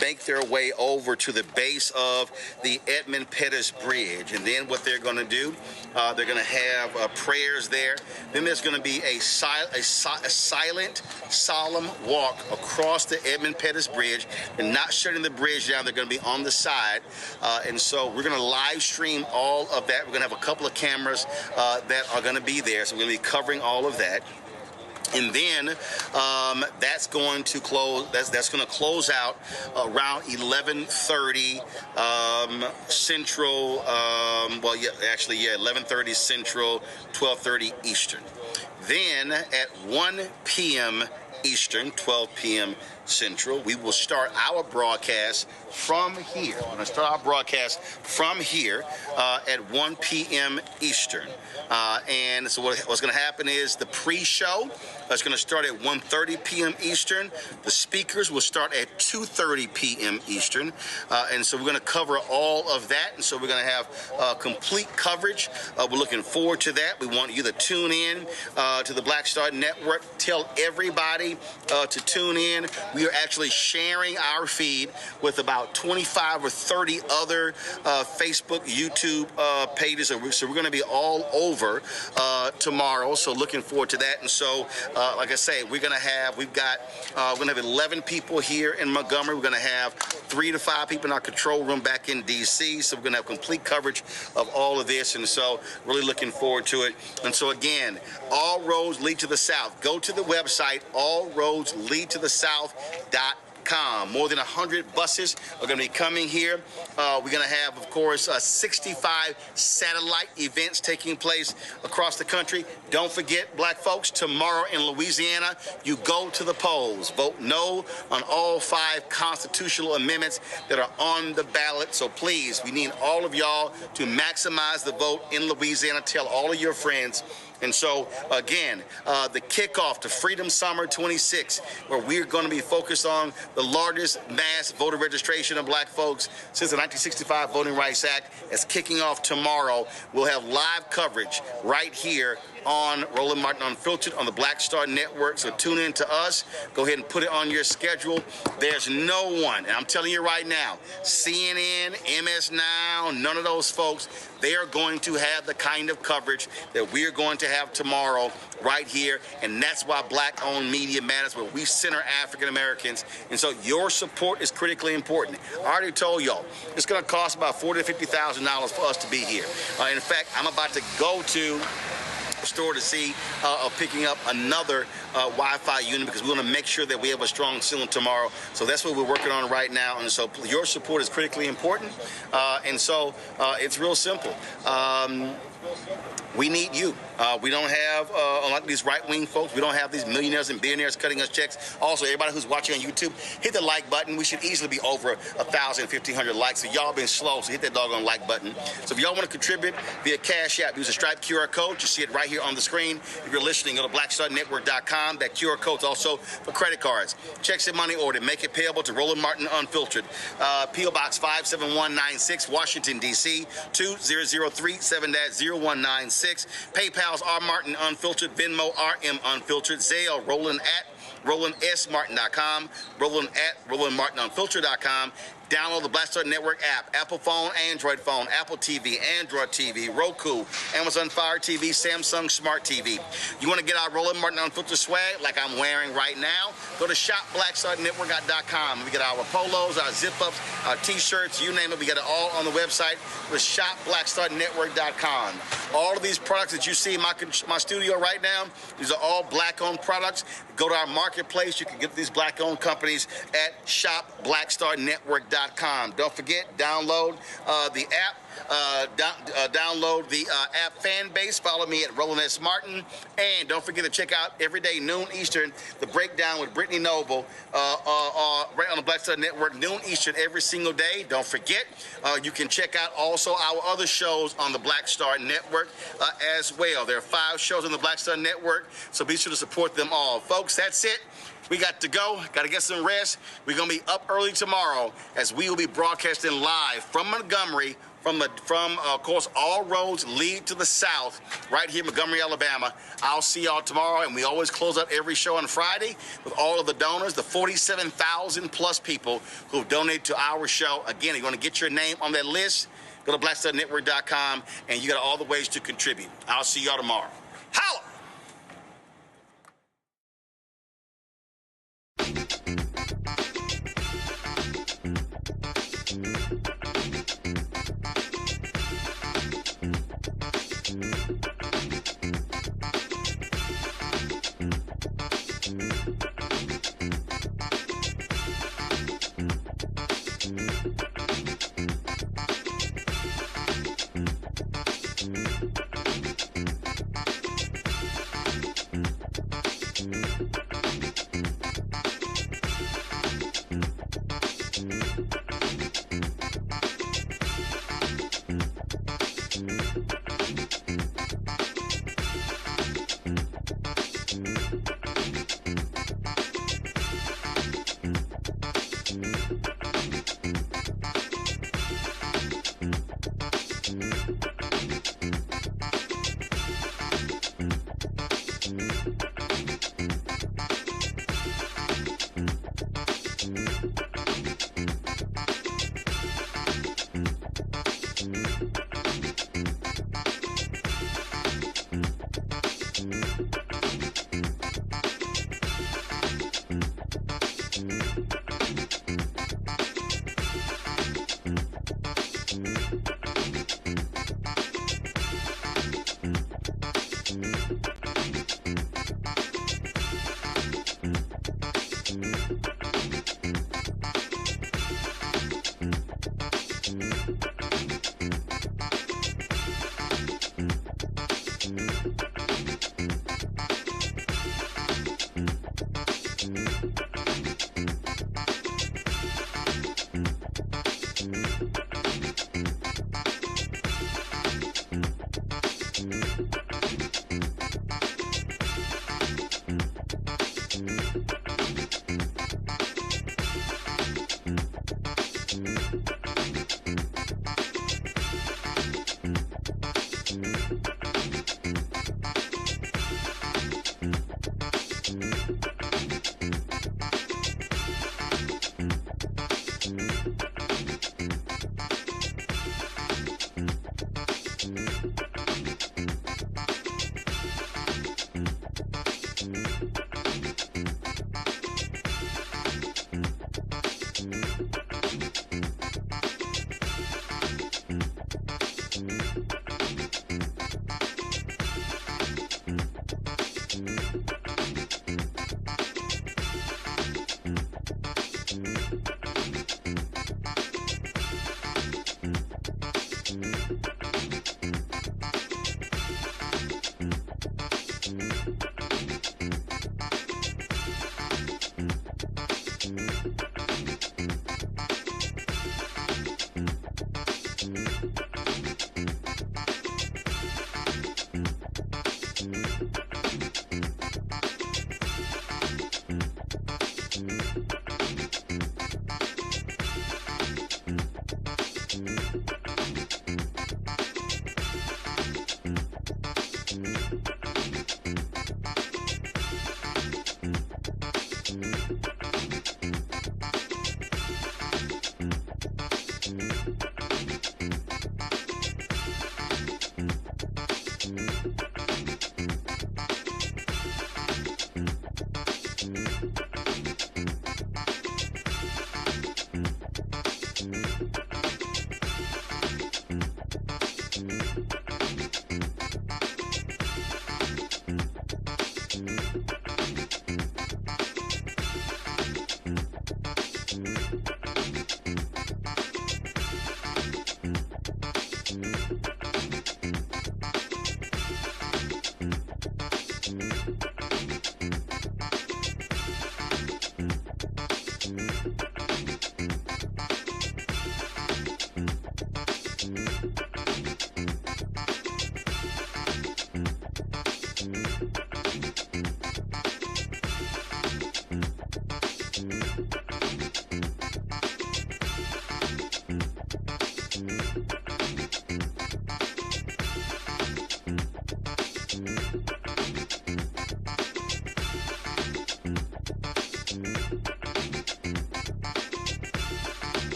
make their way over to the base of the Edmund Pettus Bridge. And then what they're going to do, they're going to have prayers there. Then there's going to be a silent, solemn walk across the Edmund Pettus Bridge. They're not shutting the bridge down. They're going to be on the side. And so we're going to live stream all of that. We're going to have a couple of cameras that are going to be there. So we're going to be covering all of that. And then that's going to close. That's going to close out around 11:30 Central. 11:30 Central, 12:30 Eastern. Then at 1 p.m. Eastern, 12 p.m. Central, we will start our broadcast from here. We're going to start our broadcast from here at 1 p.m. Eastern. And so what's going to happen is the pre-show is going to start at 1:30 p.m. Eastern. The speakers will start at 2:30 p.m. Eastern. And so we're going to cover all of that. And so we're going to have complete coverage. We're looking forward to that. We want you to tune in to the Black Star Network. Tell everybody to tune in. We are actually sharing our feed with about 25 or 30 other Facebook, YouTube pages. So we're going to be all over tomorrow. So looking forward to that. And so, like I say, we're going to have 11 people here in Montgomery. We're going to have 3 to 5 people in our control room back in D.C. So we're going to have complete coverage of all of this. And so really looking forward to it. And so again, all roads lead to the South. Go to the website, allroadsleadtothe.south.com. More than 100 buses are going to be coming here. We're going to have, of course, 65 satellite events taking place across the country. Don't forget, black folks, tomorrow in Louisiana, you go to the polls. Vote no on all 5 constitutional amendments that are on the ballot. So please, we need all of y'all to maximize the vote in Louisiana. Tell all of your friends. And so, again, the kickoff to Freedom Summer 26, where we're going to be focused on the largest mass voter registration of black folks since the 1965 Voting Rights Act, is kicking off tomorrow. We'll have live coverage right here on Roland Martin Unfiltered on the Black Star Network. So tune in to us. Go ahead and put it on your schedule. There's no one, and I'm telling you right now, CNN, MS Now, none of those folks, they are going to have the kind of coverage that we're going to have tomorrow right here. And that's why black-owned media matters, where we center African Americans. And so your support is critically important. I already told y'all, it's going to cost about $40,000 to $50,000 for us to be here. In fact, I'm about to go to store to see picking up another Wi-Fi unit, because we want to make sure that we have a strong signal tomorrow. So that's what we're working on right now. And so your support is critically important. And so it's real simple. We need you. We don't have, unlike these right-wing folks, we don't have these millionaires and billionaires cutting us checks. Also, everybody who's watching on YouTube, hit the like button. We should easily be over 1,000, 1,500 likes. So y'all been slow, so hit that doggone like button. So if y'all want to contribute via Cash App, use a Stripe QR code. You see it right here on the screen. If you're listening, go to blackstarnetwork.com. That QR code's also for credit cards. Checks and money order. Make it payable to Roland Martin Unfiltered. P.O. Box 57196, Washington, D.C. 20037-0196. PayPal's R Martin Unfiltered, Venmo RM Unfiltered, Zelle Roland at RolandSMartin.com, Roland at RolandMartinUnfiltered.com. Download the Black Star Network app, Apple phone, Android phone, Apple TV, Android TV, Roku, Amazon Fire TV, Samsung Smart TV. You want to get our Roland Martin Unfiltered swag like I'm wearing right now? Go to shopblackstarnetwork.com. We get our polos, our zip-ups, our T-shirts, you name it. We got it all on the website with shopblackstarnetwork.com. All of these products that you see in my studio right now, these are all black-owned products. Go to our marketplace. You can get these black-owned companies at shopblackstarnetwork.com. Don't forget, download the app. Download the app fan base. Follow me at Roland S. Martin. And don't forget to check out every day, noon Eastern, the breakdown with Brittany Noble right on the Black Star Network, noon Eastern every single day. Don't forget, you can check out also our other shows on the Black Star Network as well. There are 5 shows on the Black Star Network, so be sure to support them all. Folks, that's it. We got to go. Got to get some rest. We're going to be up early tomorrow as we will be broadcasting live from Montgomery, from of course, all roads lead to the south, right here in Montgomery, Alabama. I'll see y'all tomorrow, and we always close out every show on Friday with all of the donors, the 47,000 plus people who've donated to our show. Again, you're going to get your name on that list. Go to blackstarnetwork.com, and you got all the ways to contribute. I'll see y'all tomorrow. Holla! you.